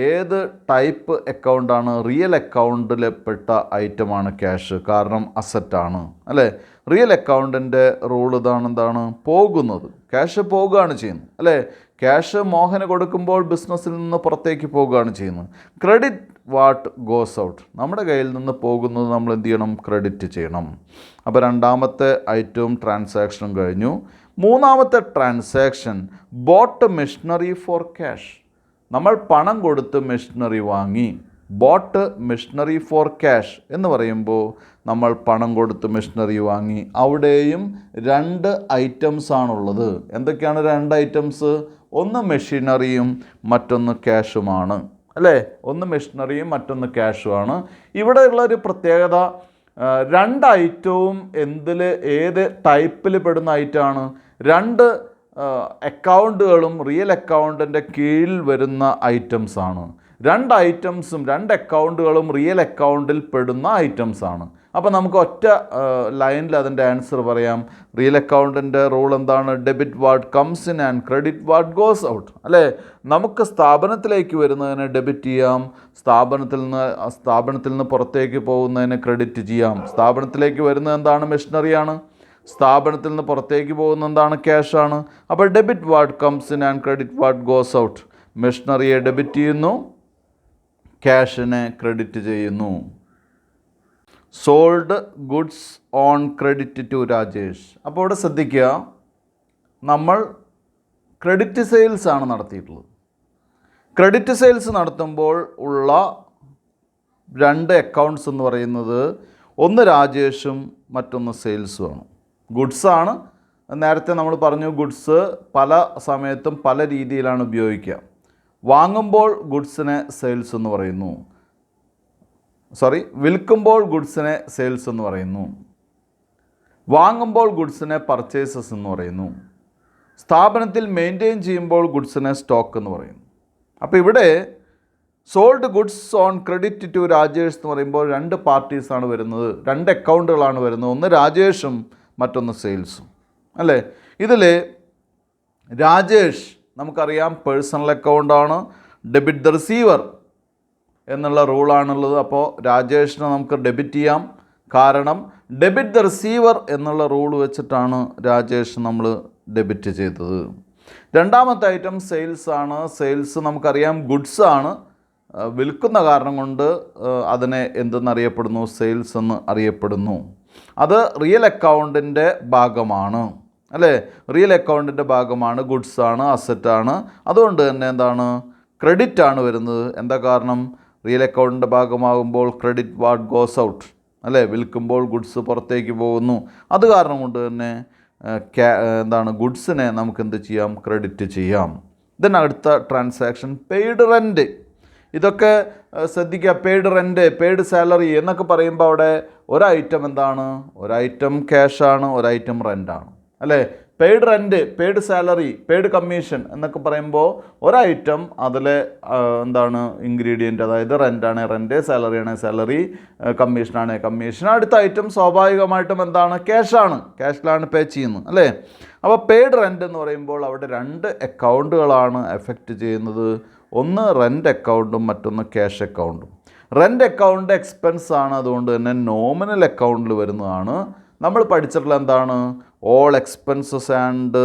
ഏത് ടൈപ്പ് അക്കൗണ്ടാണ്? റിയൽ അക്കൗണ്ടിൽ പെട്ട ഐറ്റമാണ് ക്യാഷ്, കാരണം അസറ്റാണ് അല്ലേ. റിയൽ അക്കൗണ്ടിൻ്റെ റൂൾ എന്താണ്? പോകുന്നത്, ക്യാഷ് പോകുകയാണ് ചെയ്യുന്നത് അല്ലേ. ക്യാഷ് മോഹന് കൊടുക്കുമ്പോൾ ബിസിനസ്സിൽ നിന്ന് പുറത്തേക്ക് പോകുകയാണ് ചെയ്യുന്നത്. ക്രെഡിറ്റ് വാട്ട് ഗോസ് ഔട്ട്, നമ്മുടെ കയ്യിൽ നിന്ന് പോകുന്നത് നമ്മൾ എന്ത് ചെയ്യണം? ക്രെഡിറ്റ് ചെയ്യണം. അപ്പോൾ രണ്ടാമത്തെ ഐറ്റവും ട്രാൻസാക്ഷനും കഴിഞ്ഞു. മൂന്നാമത്തെ transaction boat machinery for cash. നമ്മൾ പണം കൊടുത്ത് മെഷീനറി വാങ്ങി. ബോട്ട് മെഷീനറി ഫോർ ക്യാഷ് എന്ന് പറയുമ്പോൾ നമ്മൾ പണം കൊടുത്ത് മെഷീനറി വാങ്ങി. അവിടെയും രണ്ട് ഐറ്റംസ് ആണുള്ളത്. എന്തൊക്കെയാണ് രണ്ട് ഐറ്റംസ്? ഒന്ന് മെഷീനറിയും മറ്റൊന്ന് ക്യാഷുമാണ് അല്ലേ. ഒന്ന് മെഷീനറിയും മറ്റൊന്ന് ക്യാഷുമാണ്. ഇവിടെ ഉള്ളൊരു പ്രത്യേകത, രണ്ട് ഐറ്റവും ഏത് ടൈപ്പിൽ പെടുന്ന ഐറ്റമാണ്? രണ്ട് അക്കൗണ്ടുകളും റിയൽ അക്കൗണ്ടിൻ്റെ കീഴിൽ വരുന്ന ഐറ്റംസാണ്. രണ്ട് ഐറ്റംസും രണ്ട് അക്കൗണ്ടുകളും റിയൽ അക്കൗണ്ടിൽ പെടുന്ന ഐറ്റംസാണ്. അപ്പോൾ നമുക്ക് ഒറ്റ ലൈനിൽ അതിൻ്റെ ആൻസർ പറയാം. റിയൽ അക്കൗണ്ടിൻ്റെ റൂൾ എന്താണ്? Debit what comes in and credit what goes out അല്ലേ. നമുക്ക് സ്ഥാപനത്തിലേക്ക് വരുന്നതിന് ഡെബിറ്റ് ചെയ്യാം, സ്ഥാപനത്തിൽ നിന്ന് പുറത്തേക്ക് പോകുന്നതിന് ക്രെഡിറ്റ് ചെയ്യാം. സ്ഥാപനത്തിലേക്ക് വരുന്നത് എന്താണ്? മെഷീനറിയാണ്. സ്ഥാപനത്തിൽ നിന്ന് പുറത്തേക്ക് പോകുന്ന എന്താണ്? ക്യാഷാണ്. അപ്പോൾ debit what comes in and credit what goes out. മെഷീനറിയെ ഡെബിറ്റ് ചെയ്യുന്നു, ക്യാഷിനെ ക്രെഡിറ്റ് ചെയ്യുന്നു. Sold goods on credit to Rajesh. അപ്പോൾ ഇവിടെ ശ്രദ്ധിക്കുക, നമ്മൾ ക്രെഡിറ്റ് സെയിൽസ് ആണ് നടത്തിയിട്ടുള്ളത്. ക്രെഡിറ്റ് സെയിൽസ് നടത്തുമ്പോൾ ഉള്ള രണ്ട് അക്കൗണ്ട്സ് എന്ന് പറയുന്നത് ഒന്ന് രാജേഷും മറ്റൊന്ന് സെയിൽസുമാണ്. ഗുഡ്സാണ്. നേരത്തെ നമ്മൾ പറഞ്ഞു ഗുഡ്സ് പല സമയത്തും പല രീതിയിലാണ് ഉപയോഗിക്കുക. വാങ്ങുമ്പോൾ ഗുഡ്സിനെ സെയിൽസ് എന്ന് പറയുന്നു. വിൽക്കുമ്പോൾ ഗുഡ്സിനെ സെയിൽസ് എന്ന് പറയുന്നു. വാങ്ങുമ്പോൾ ഗുഡ്സിനെ പർച്ചേസസ് എന്ന് പറയുന്നു. സ്ഥാപനത്തിൽ മെയിൻറ്റെയിൻ ചെയ്യുമ്പോൾ ഗുഡ്സിനെ സ്റ്റോക്ക് എന്ന് പറയുന്നു. അപ്പോൾ ഇവിടെ sold goods on credit to Rajesh എന്ന് പറയുമ്പോൾ രണ്ട് പാർട്ടീസാണ് വരുന്നത്, രണ്ട് അക്കൗണ്ടുകളാണ് വരുന്നത്. ഒന്ന് രാജേഷും മറ്റൊന്ന് സെയിൽസും അല്ലേ. ഇതിൽ രാജേഷ് നമുക്കറിയാം പേഴ്സണൽ അക്കൗണ്ടാണ്, ഡെബിറ്റ് ദ റിസീവർ എന്നുള്ള റൂളാണുള്ളത്. അപ്പോൾ രാജേഷിനെ നമുക്ക് ഡെബിറ്റ് ചെയ്യാം, കാരണം ഡെബിറ്റ് ദ റിസീവർ എന്നുള്ള റൂൾ വെച്ചിട്ടാണ് രാജേഷ് നമ്മൾ ഡെബിറ്റ് ചെയ്തത്. രണ്ടാമത്തെ ഐറ്റം സെയിൽസ് ആണ്. സെയിൽസ് നമുക്കറിയാം ഗുഡ്സ് ആണ്. വിൽക്കുന്ന കാരണം കൊണ്ട് അതിനെ എന്തെന്നറിയപ്പെടുന്നു? സെയിൽസ് എന്ന് അറിയപ്പെടുന്നു. അത് റിയൽ അക്കൗണ്ടിൻ്റെ ഭാഗമാണ് അല്ലേ. റിയൽ അക്കൗണ്ടിൻ്റെ ഭാഗമാണ്, ഗുഡ്സാണ്, അസറ്റാണ്. അതുകൊണ്ട് തന്നെ എന്താണ്? ക്രെഡിറ്റ് ആണ് വരുന്നത്. എന്താ കാരണം? റിയൽ അക്കൗണ്ടിൻ്റെ ഭാഗമാകുമ്പോൾ ക്രെഡിറ്റ് വാട്ട് ഗോസ് ഔട്ട് അല്ലേ. വിൽക്കുമ്പോൾ ഗുഡ്സ് പുറത്തേക്ക് പോകുന്നു. അത് കാരണം കൊണ്ട് തന്നെ ഗുഡ്സിനെ നമുക്ക് എന്ത് ചെയ്യാം? ക്രെഡിറ്റ് ചെയ്യാം. അടുത്ത ട്രാൻസാക്ഷൻ പെയ്ഡ് റെൻറ്റ്. ഇതൊക്കെ ശ്രദ്ധിക്കുക. പെയ്ഡ് റെൻറ്റ്, പെയ്ഡ് സാലറി എന്നൊക്കെ പറയുമ്പോൾ അവിടെ ഒരൈറ്റം എന്താണ്? ഒരൈറ്റം ക്യാഷാണ്, ഒരൈറ്റം റെൻ്റാണ് അല്ലേ. Paid rent, paid salary, paid commission എന്നൊക്കെ പറയുമ്പോൾ ഒരൈറ്റം അതിലെ ഇൻഗ്രീഡിയൻറ്റ്, അതായത് റെൻ്റാണ് റെൻറ്റ്, സാലറിയാണ് സാലറി, കമ്മീഷനാണ് കമ്മീഷൻ. അടുത്ത ഐറ്റം സ്വാഭാവികമായിട്ടും എന്താണ്? ക്യാഷാണ്, ക്യാഷിലാണ് പേ ചെയ്യുന്നത് അല്ലേ. അപ്പോൾ പെയ്ഡ് റെൻറ്റ് എന്ന് പറയുമ്പോൾ അവിടെ രണ്ട് അക്കൗണ്ടുകളാണ് എഫക്റ്റ് ചെയ്യുന്നത്. ഒന്ന് റെൻ്റ് അക്കൗണ്ടും മറ്റൊന്ന് ക്യാഷ് അക്കൗണ്ടും. റെൻ്റ് അക്കൗണ്ട് എക്സ്പെൻസ് ആണ്, അതുകൊണ്ട് തന്നെ നോമിനൽ അക്കൗണ്ടിൽ വരുന്നതാണ്. നമ്മൾ പഠിച്ചിട്ടുള്ള എന്താണ്? All expenses and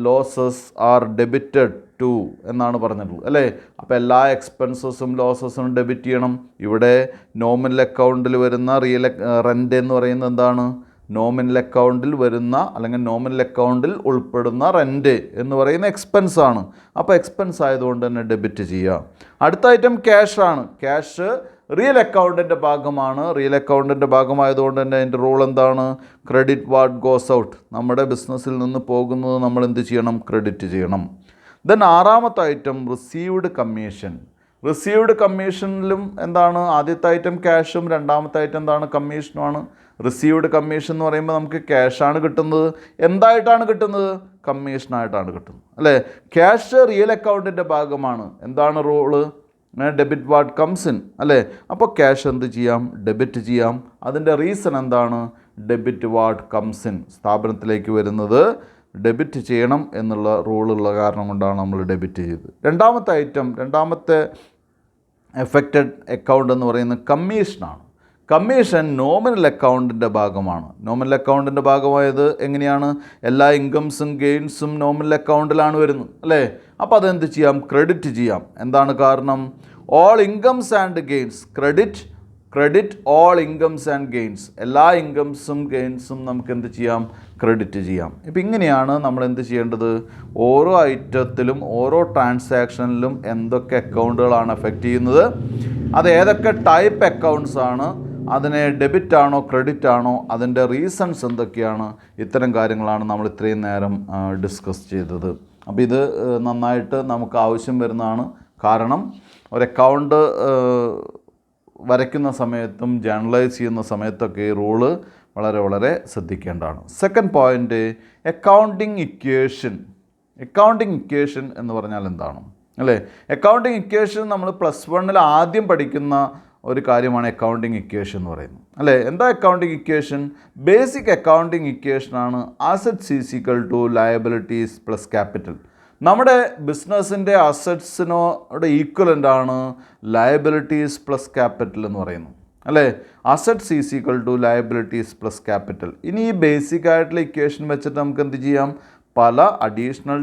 losses are debited to എന്നാണ് പറഞ്ഞിട്ടുള്ളത് അല്ലേ. അപ്പോൾ എല്ലാ എക്സ്പെൻസസും ലോസസും ഡെബിറ്റ് ചെയ്യണം. ഇവിടെ നോമിനൽ അക്കൗണ്ടിൽ വരുന്ന റെൻ്റ് എന്ന് പറയുന്നത് എന്താണ്? നോമിനൽ അക്കൗണ്ടിൽ വരുന്ന അല്ലെങ്കിൽ നോമിനൽ അക്കൗണ്ടിൽ ഉൾപ്പെടുന്ന റെൻ്റ് എന്ന് പറയുന്ന എക്സ്പെൻസാണ്. അപ്പോൾ എക്സ്പെൻസ് ആയതുകൊണ്ട് തന്നെ ഡെബിറ്റ് ചെയ്യുക. അടുത്ത ഐറ്റം ക്യാഷാണ്. ക്യാഷ് റിയൽ അക്കൗണ്ടിൻ്റെ ഭാഗമാണ്. റിയൽ അക്കൗണ്ടിൻ്റെ ഭാഗമായതുകൊണ്ട് തന്നെ അതിൻ്റെ റൂൾ എന്താണ്? Credit what goes out. നമ്മുടെ ബിസിനസ്സിൽ നിന്ന് പോകുന്നത് നമ്മൾ എന്ത് ചെയ്യണം? ക്രെഡിറ്റ് ചെയ്യണം. ദെൻ ആറാമത്തെ ഐറ്റം റിസീവ്ഡ് കമ്മീഷൻ. റിസീവ്ഡ് കമ്മീഷനിലും എന്താണ്? ആദ്യത്തെ ഐറ്റം ക്യാഷും രണ്ടാമത്തെ ഐറ്റം എന്താണ്? കമ്മീഷനുമാണ്. റിസീവ്ഡ് കമ്മീഷൻ എന്ന് പറയുമ്പോൾ നമുക്ക് ക്യാഷാണ് കിട്ടുന്നത്. എന്തായിട്ടാണ് കിട്ടുന്നത്? കമ്മീഷനായിട്ടാണ് കിട്ടുന്നത് അല്ലേ. ക്യാഷ് റിയൽ അക്കൗണ്ടിൻ്റെ ഭാഗമാണ്. എന്താണ് rule? Debit what comes in അല്ലേ. അപ്പോൾ ക്യാഷ് എന്ത് ചെയ്യാം? ഡെബിറ്റ് ചെയ്യാം. അതിൻ്റെ റീസൺ എന്താണ്? Debit what comes in. സ്ഥാപനത്തിലേക്ക് വരുന്നത് ഡെബിറ്റ് ചെയ്യണം എന്നുള്ള റൂളുള്ള കാരണം കൊണ്ടാണ് നമ്മൾ ഡെബിറ്റ് ചെയ്തത്. രണ്ടാമത്തെ എഫക്റ്റഡ് അക്കൗണ്ട് എന്ന് പറയുന്നത് കമ്മീഷനാണ്. കമ്മീഷൻ നോമിനൽ അക്കൗണ്ടിൻ്റെ ഭാഗമാണ്. നോമിനൽ അക്കൗണ്ടിൻ്റെ ഭാഗമായത് എങ്ങനെയാണ്? എല്ലാ ഇൻകംസും ഗെയിൻസും നോമിനൽ അക്കൗണ്ടിലാണ് വരുന്നത് അല്ലേ. അപ്പോൾ അതെന്ത് ചെയ്യാം? ക്രെഡിറ്റ് ചെയ്യാം. എന്താണ് കാരണം? All incomes and gains credit all incomes and gains. എല്ലാ ഇൻകംസും ഗെയിൻസും നമുക്ക് എന്ത് ചെയ്യാം? ക്രെഡിറ്റ് ചെയ്യാം. ഇപ്പം ഇങ്ങനെയാണ് നമ്മൾ എന്ത് ചെയ്യേണ്ടത്? ഓരോ ഐറ്റത്തിലും ഓരോ ട്രാൻസാക്ഷനിലും എന്തൊക്കെ അക്കൗണ്ടുകളാണ് എഫക്റ്റ് ചെയ്യുന്നത്, അത് ഏതൊക്കെ ടൈപ്പ് അക്കൗണ്ട്സ് ആണ്, അതിനെ ഡെബിറ്റ് ആണോ ക്രെഡിറ്റ് ആണോ, അതിൻ്റെ റീസൺസ് എന്തൊക്കെയാണ്, ഇത്തരം കാര്യങ്ങളാണ് നമ്മൾ ഇത്രയും നേരം ഡിസ്കസ് ചെയ്തത്. അപ്പോൾ ഇത് നന്നായിട്ട് നമുക്ക് ആവശ്യം വരുന്നതാണ്. കാരണം ഒരു അക്കൗണ്ട് വരയ്ക്കുന്ന സമയത്തും ജേർണലൈസ് ചെയ്യുന്ന സമയത്തൊക്കെ ഈ റൂള് വളരെ വളരെ ശ്രദ്ധിക്കേണ്ടതാണ്. Second point, accounting equation. Accounting equation എന്ന് പറഞ്ഞാൽ എന്താണ് അല്ലേ. അക്കൗണ്ടിങ് ഇക്വേഷൻ നമ്മൾ +1 ആദ്യം പഠിക്കുന്ന ഒരു കാര്യമാണ് അക്കൗണ്ടിങ് ഇക്വേഷൻ എന്ന് പറയുന്നത് അല്ലേ. എന്താ അക്കൗണ്ടിങ് ഇക്വേഷൻ? ബേസിക് അക്കൗണ്ടിങ് ഇക്വേഷനാണ് assets is equal to liabilities plus capital. നമ്മുടെ ബിസിനസ്സിൻ്റെ അസറ്റ്സിനോട് ഈക്വലൻ്റ് ആണ് ലയബിലിറ്റീസ് പ്ലസ് ക്യാപിറ്റൽ എന്ന് പറയുന്നു അല്ലേ. Assets is equal to liabilities plus capital. ഇനി ഈ ബേസിക് ആയിട്ടുള്ള ഇക്വേഷൻ വെച്ചിട്ട് നമുക്ക് എന്ത് ചെയ്യാം? പല അഡീഷണൽ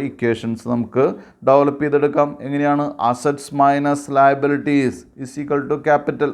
ഇക്വേഷൻസ് നമുക്ക് ഡെവലപ്പ് ചെയ്തെടുക്കാം. എങ്ങനെയാണ്? Assets minus liabilities is equal to capital.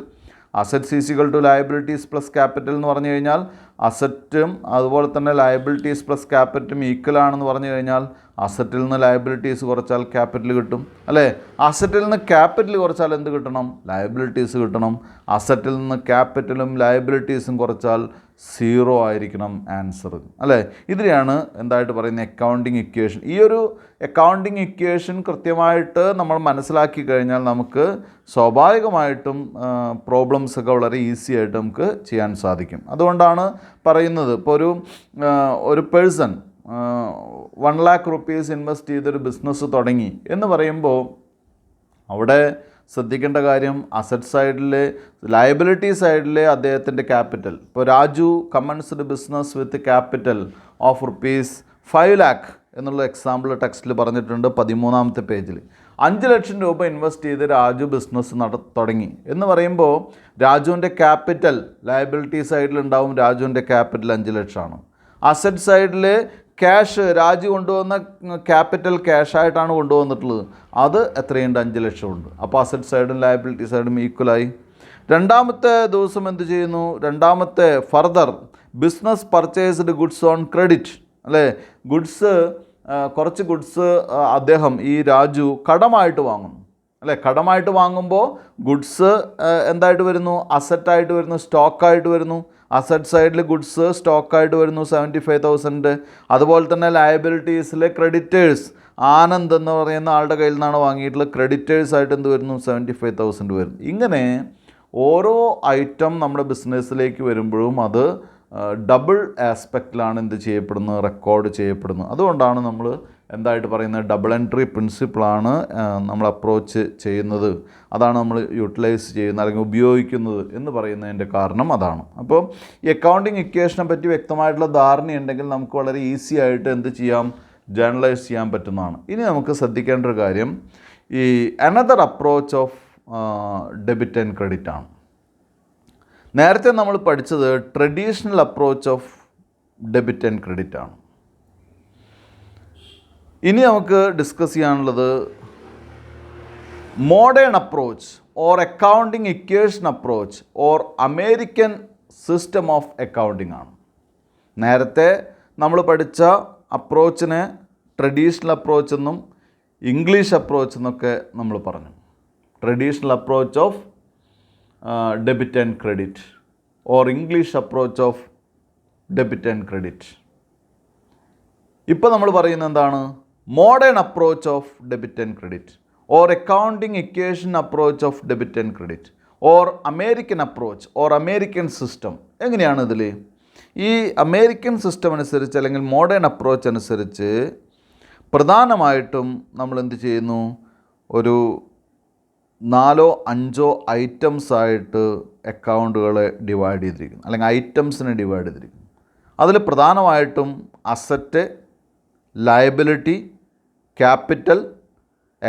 Assets is equal to liabilities plus capital എന്ന് പറഞ്ഞു കഴിഞ്ഞാൽ അസറ്റും അതുപോലെ തന്നെ ലയബിലിറ്റീസ് പ്ലസ് ക്യാപിറ്റലും ഈക്വൽ ആണെന്ന് പറഞ്ഞു കഴിഞ്ഞാൽ അസറ്റിൽ നിന്ന് ലയബിലിറ്റീസ് കുറച്ചാൽ ക്യാപിറ്റൽ കിട്ടും അല്ലേ. അസറ്റിൽ നിന്ന് ക്യാപിറ്റൽ കുറച്ചാൽ എന്ത് കിട്ടണം? ലയബിലിറ്റീസ് കിട്ടണം. അസറ്റിൽ നിന്ന് ക്യാപിറ്റലും ലയബിലിറ്റീസും കുറച്ചാൽ 0 ആയിരിക്കണം ആൻസർ അല്ലേ. ഇതിനെയാണ് എന്തായിട്ട് പറയുന്നത്? Accounting equation. ഈ ഒരു അക്കൗണ്ടിങ് ഇക്വേഷൻ കൃത്യമായിട്ട് നമ്മൾ മനസ്സിലാക്കി കഴിഞ്ഞാൽ നമുക്ക് സ്വാഭാവികമായിട്ടും പ്രോബ്ലംസൊക്കെ വളരെ ഈസി ആയിട്ട് നമുക്ക് ചെയ്യാൻ സാധിക്കും. അതുകൊണ്ടാണ് പറയുന്നത്, ഇപ്പോൾ ഒരു പേഴ്സൺ 1 lakh rupees ഇൻവെസ്റ്റ് ചെയ്തൊരു ബിസിനസ് തുടങ്ങി എന്ന് പറയുമ്പോൾ അവിടെ ശ്രദ്ധിക്കേണ്ട കാര്യം അസറ്റ് സൈഡിലെ ലയബിലിറ്റി സൈഡിലെ അദ്ദേഹത്തിൻ്റെ ക്യാപിറ്റൽ. ഇപ്പോൾ Raju commenced business with capital of ₹5 lakh എന്നുള്ള എക്സാമ്പിൾ ടെക്സ്റ്റിൽ പറഞ്ഞിട്ടുണ്ട് 13ാമത്തെ പേജിൽ. 5 ലക്ഷം രൂപ ഇൻവെസ്റ്റ് ചെയ്ത് രാജു ബിസിനസ് തുടങ്ങി എന്ന് പറയുമ്പോൾ രാജുവിൻ്റെ ക്യാപിറ്റൽ ലയബിലിറ്റി സൈഡിലുണ്ടാവും. രാജുവിൻ്റെ ക്യാപിറ്റൽ 5 ലക്ഷമാണ്. അസറ്റ് സൈഡിൽ ക്യാഷ് രാജു കൊണ്ടുവന്ന ക്യാപിറ്റൽ ക്യാഷായിട്ടാണ് കൊണ്ടുവന്നിട്ടുള്ളത്. അത് എത്രയുണ്ട്? 5 ലക്ഷമുണ്ട്. അപ്പോൾ അസറ്റ് സൈഡും ലയബിലിറ്റി സൈഡും ഈക്വലായി. രണ്ടാമത്തെ ദിവസം എന്ത് ചെയ്യുന്നു? രണ്ടാമത്തെ further business purchased goods on credit അല്ലേ. കുറച്ച് ഗുഡ്സ് അദ്ദേഹം ഈ രാജു കടമായിട്ട് വാങ്ങുന്നു അല്ലേ. കടമായിട്ട് വാങ്ങുമ്പോൾ ഗുഡ്സ് എന്തായിട്ട് വരുന്നു? അസറ്റായിട്ട് വരുന്നു, സ്റ്റോക്കായിട്ട് വരുന്നു. അസറ്റ് സൈഡിൽ ഗുഡ്സ് സ്റ്റോക്കായിട്ട് വരുന്നു 75,000. അതുപോലെ തന്നെ ലയബിലിറ്റീസിലെ ക്രെഡിറ്റേഴ്സ് ആനന്ദ് എന്ന് പറയുന്ന ആളുടെ കയ്യിൽ നിന്നാണ് വാങ്ങിയിട്ടുള്ളത്. ക്രെഡിറ്റേഴ്സായിട്ട് എന്ത് വരുന്നു? 75,000 വരുന്നു. ഇങ്ങനെ ഓരോ ഐറ്റം നമ്മുടെ ബിസിനസ്സിലേക്ക് വരുമ്പോഴും അത് ഡബിൾ ആസ്പെക്റ്റിലാണ് എന്ത് ചെയ്യപ്പെടുന്നത്? റെക്കോർഡ് ചെയ്യപ്പെടുന്നത്. അതുകൊണ്ടാണ് നമ്മൾ എന്തായിട്ട് പറയുന്നത്? ഡബിൾ എൻട്രി പ്രിൻസിപ്പിളാണ് നമ്മൾ അപ്രോച്ച് ചെയ്യുന്നത്. അതാണ് നമ്മൾ യൂട്ടിലൈസ് ചെയ്യുന്നത് അല്ലെങ്കിൽ ഉപയോഗിക്കുന്നത് എന്ന് പറയുന്നതിൻ്റെ കാരണം അതാണ്. അപ്പോൾ ഈ അക്കൗണ്ടിങ് ഇക്വേഷനെ പറ്റി വ്യക്തമായിട്ടുള്ള ധാരണയുണ്ടെങ്കിൽ നമുക്ക് വളരെ ഈസി ആയിട്ട് എന്ത് ചെയ്യാം? ജേർണലൈസ് ചെയ്യാൻ പറ്റുന്നതാണ്. ഇനി നമുക്ക് ശ്രദ്ധിക്കേണ്ട ഒരു കാര്യം ഈ another approach of debit and credit ആണ്. നേരത്തെ നമ്മൾ പഠിച്ചത് traditional approach of debit and credit ആണ്. ഇനി നമുക്ക് ഡിസ്കസ് ചെയ്യാനുള്ളത് modern approach or accounting equation approach or American system of accounting ആണ്. നേരത്തെ നമ്മൾ പഠിച്ച അപ്രോച്ചിനെ ട്രഡീഷണൽ അപ്രോച്ച് എന്നും ഇംഗ്ലീഷ് അപ്രോച്ച് എന്നൊക്കെ നമ്മൾ പറഞ്ഞു. Traditional approach of debit and credit or English approach of debit and credit. ഇപ്പോൾ നമ്മൾ പറയുന്നത് എന്താണ്? Modern approach of debit and credit or accounting equation approach of debit and credit or American approach or American system. എങ്ങനെയാണ് ഇതിൽ? ഈ അമേരിക്കൻ സിസ്റ്റം അനുസരിച്ച് അല്ലെങ്കിൽ മോഡേൺ അപ്രോച്ച് അനുസരിച്ച് പ്രധാനമായിട്ടും നമ്മൾ എന്ത് ചെയ്യുന്നു? ഒരു 4-5 ഐറ്റംസ് ആയിട്ട് അക്കൗണ്ടുകളെ ഡിവൈഡ് ചെയ്തിരിക്കുന്നു, അല്ലെങ്കിൽ ഐറ്റംസിനെ ഡിവൈഡ് ചെയ്തിരിക്കുന്നു. അതിൽ പ്രധാനമായിട്ടും asset, liability, capital,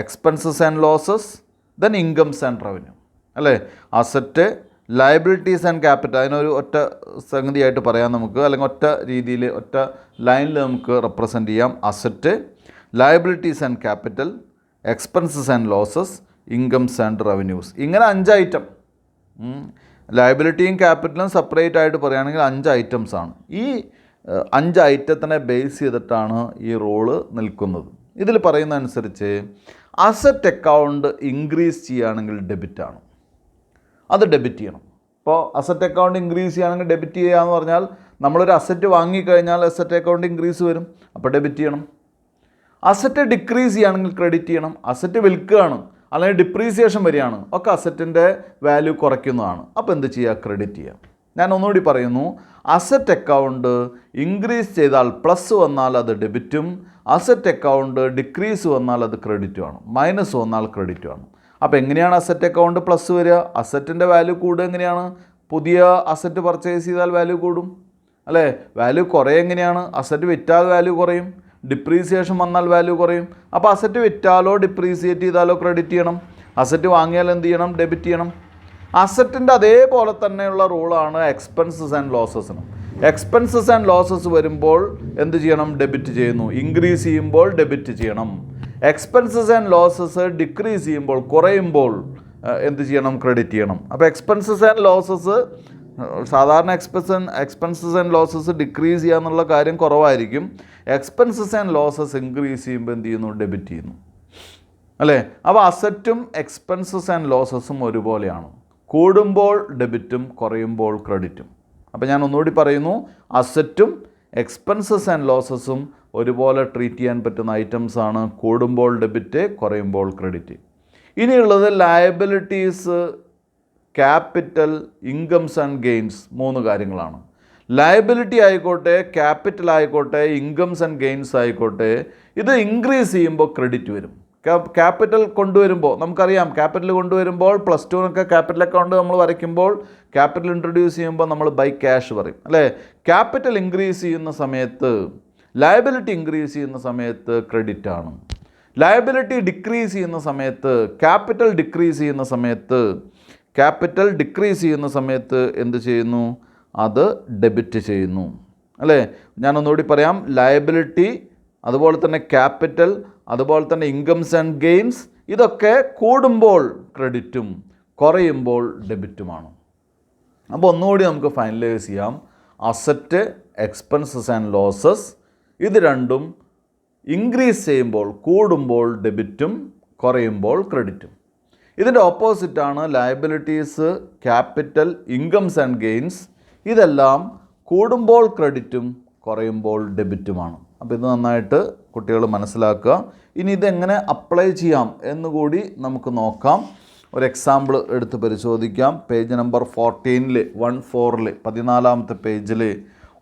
expenses and losses, then incomes and revenue. അല്ലേ? അസറ്റ്, ലയബിലിറ്റീസ് ആൻഡ് ക്യാപിറ്റൽ, അതിനൊരു ഒറ്റ സംഗതിയായിട്ട് പറയാം നമുക്ക്, അല്ലെങ്കിൽ ഒറ്റ രീതിയിൽ ഒറ്റ ലൈനിൽ നമുക്ക് റെപ്രസെൻ്റ് ചെയ്യാം. Asset, liabilities and capital, expenses and losses, incomes and revenues. ഇങ്ങനെ 5 ഐറ്റം. ലയബിലിറ്റിയും ക്യാപിറ്റലും സെപ്പറേറ്റ് ആയിട്ട് പറയുകയാണെങ്കിൽ 5 ഐറ്റംസ് ആണ്. ഈ 5 ഐറ്റത്തിനെ ബേസ് ചെയ്തിട്ടാണ് ഈ റോള് നിൽക്കുന്നത്. ഇതിൽ പറയുന്ന അനുസരിച്ച് അസറ്റ് അക്കൗണ്ട് ഇൻക്രീസ് ചെയ്യുകയാണെങ്കിൽ ഡെബിറ്റാണ്, അത് ഡെബിറ്റ് ചെയ്യണം. ഇപ്പോൾ അസറ്റ് അക്കൗണ്ട് ഇൻക്രീസ് ചെയ്യുകയാണെങ്കിൽ ഡെബിറ്റ് ചെയ്യുക എന്ന് പറഞ്ഞാൽ നമ്മളൊരു അസറ്റ് വാങ്ങിക്കഴിഞ്ഞാൽ അസറ്റ് അക്കൗണ്ട് ഇൻക്രീസ് വരും, അപ്പോൾ ഡെബിറ്റ് ചെയ്യണം. അസറ്റ് ഡിക്രീസ് ചെയ്യുകയാണെങ്കിൽ ക്രെഡിറ്റ് ചെയ്യണം. അസറ്റ് വിൽക്കുകയാണ് അല്ലെങ്കിൽ ഡിപ്രീസിയേഷൻ വരികയാണ്, ഒക്കെ അസറ്റിൻ്റെ വാല്യൂ കുറയ്ക്കുന്നതാണ്, അപ്പോൾ എന്ത് ചെയ്യുക? ക്രെഡിറ്റ് ചെയ്യാം. ഞാൻ ഒന്നുകൂടി പറയുന്നു, അസറ്റ് അക്കൗണ്ട് ഇൻക്രീസ് ചെയ്താൽ പ്ലസ് വന്നാൽ അത് ഡെബിറ്റും, അസറ്റ് അക്കൗണ്ട് ഡിക്രീസ് വന്നാൽ അത് ക്രെഡിറ്റുമാണ്, മൈനസ് വന്നാൽ ക്രെഡിറ്റുമാണ്. അപ്പോൾ എങ്ങനെയാണ് അസറ്റ് അക്കൗണ്ട് പ്ലസ് വരിക? അസറ്റിൻ്റെ വാല്യൂ കൂടുക എങ്ങനെയാണ്? പുതിയ അസറ്റ് പർച്ചേസ് ചെയ്താൽ വാല്യൂ കൂടും, അല്ലേ? വാല്യൂ കുറയുക എങ്ങനെയാണ്? അസറ്റ് വിറ്റാൽ വാല്യൂ കുറയും, ഡിപ്രീസിയേഷൻ വന്നാൽ വാല്യൂ കുറയും. അപ്പോൾ അസറ്റ് വിറ്റാലോ ഡിപ്രീസിയേറ്റ് ചെയ്താലോ ക്രെഡിറ്റ് ചെയ്യണം, അസറ്റ് വാങ്ങിയാൽ എന്ത് ചെയ്യണം? ഡെബിറ്റ് ചെയ്യണം. അസറ്റിൻ്റെ അതേപോലെ തന്നെയുള്ള റൂളാണ് എക്സ്പെൻസസ് ആൻഡ് ലോസസിന്. എക്സ്പെൻസസ് ആൻഡ് ലോസസ് വരുമ്പോൾ എന്ത് ചെയ്യണം? ഡെബിറ്റ് ചെയ്യുന്നു. ഇൻക്രീസ് ചെയ്യുമ്പോൾ ഡെബിറ്റ് ചെയ്യണം. എക്സ്പെൻസസ് ആൻഡ് ലോസസ് ഡിക്രീസ് ചെയ്യുമ്പോൾ, കുറയുമ്പോൾ എന്ത് ചെയ്യണം? ക്രെഡിറ്റ് ചെയ്യണം. അപ്പോൾ എക്സ്പെൻസസ് ആൻഡ് ലോസസ് സാധാരണ എക്സ്പെൻസസ് ആൻഡ് ലോസസ് ഡിക്രീസ് ചെയ്യുക എന്നുള്ള കാര്യം കുറവായിരിക്കും. എക്സ്പെൻസസ് ആൻഡ് ലോസസ് ഇൻക്രീസ് ചെയ്യുമ്പോൾ എന്ത് ചെയ്യുന്നു? ഡെബിറ്റ് ചെയ്യുന്നു, അല്ലേ? അപ്പോൾ അസറ്റും എക്സ്പെൻസസ് ആൻഡ് ലോസസും ഒരുപോലെയാണ്. കൂടുമ്പോൾ ഡെബിറ്റും കുറയുമ്പോൾ ക്രെഡിറ്റും. അപ്പോൾ ഞാൻ ഒന്നുകൂടി പറയുന്നു, അസറ്റും എക്സ്പെൻസസ് ആൻഡ് ലോസസും ഒരുപോലെ ട്രീറ്റ് ചെയ്യാൻ പറ്റുന്ന ഐറ്റംസ് ആണ്. കൂടുമ്പോൾ ഡെബിറ്റ്, കുറയുമ്പോൾ ക്രെഡിറ്റ്. ഇനിയുള്ളത് liabilities, capital, incomes and gains. 3 കാര്യങ്ങളാണ്. ലയബിലിറ്റി ആയിക്കോട്ടെ, ക്യാപിറ്റൽ ആയിക്കോട്ടെ, ഇൻകംസ് ആൻഡ് ഗെയിൻസ് ആയിക്കോട്ടെ, ഇത് ഇൻക്രീസ് ചെയ്യുമ്പോൾ ക്രെഡിറ്റ് വരും. ക്യാപിറ്റൽ കൊണ്ടുവരുമ്പോൾ നമുക്കറിയാം, ക്യാപിറ്റൽ കൊണ്ടുവരുമ്പോൾ +2 ക്യാപിറ്റൽ അക്കൗണ്ട് നമ്മൾ വരയ്ക്കുമ്പോൾ ക്യാപിറ്റൽ ഇൻട്രൊഡ്യൂസ് ചെയ്യുമ്പോൾ നമ്മൾ ബൈ ക്യാഷ് പറയും, അല്ലേ? ക്യാപിറ്റൽ ഇൻക്രീസ് ചെയ്യുന്ന സമയത്ത്, ലയബിലിറ്റി ഇൻക്രീസ് ചെയ്യുന്ന സമയത്ത് ക്രെഡിറ്റ് ആണ്. ലയബിലിറ്റി ഡിക്രീസ് ചെയ്യുന്ന സമയത്ത്, ക്യാപിറ്റൽ ഡിക്രീസ് ചെയ്യുന്ന സമയത്ത് എന്ത് ചെയ്യുന്നു? അത് ഡെബിറ്റ് ചെയ്യുന്നു, അല്ലേ? ഞാനൊന്നുകൂടി പറയാം, ലയബിലിറ്റി, അതുപോലെ തന്നെ ക്യാപിറ്റൽ, അതുപോലെ തന്നെ ഇൻകംസ് ആൻഡ് ഗെയിൻസ്, ഇതൊക്കെ കൂടുമ്പോൾ ക്രെഡിറ്റും കുറയുമ്പോൾ ഡെബിറ്റുമാണ്. അപ്പോൾ ഒന്നുകൂടി നമുക്ക് ഫൈനലൈസ് ചെയ്യാം. അസറ്റ്, എക്സ്പെൻസസ് ആൻഡ് ലോസസ്, ഇത് രണ്ടും ഇൻക്രീസ് ചെയ്യുമ്പോൾ, കൂടുമ്പോൾ ഡെബിറ്റും കുറയുമ്പോൾ ക്രെഡിറ്റും. ഇതിൻ്റെ ഓപ്പോസിറ്റാണ് liabilities, capital, incomes and gains. ഇതെല്ലാം കൂടുമ്പോൾ ക്രെഡിറ്റും കുറയുമ്പോൾ ഡെബിറ്റുമാണ്. അപ്പോൾ ഇത് നന്നായിട്ട് കുട്ടികൾ മനസ്സിലാക്കുക. ഇനി ഇതെങ്ങനെ അപ്ലൈ ചെയ്യാം എന്നുകൂടി നമുക്ക് നോക്കാം. ഒരു എക്സാമ്പിൾ എടുത്ത് പരിശോധിക്കാം. പേജ് നമ്പർ 14 14ാമത്തെ പേജിൽ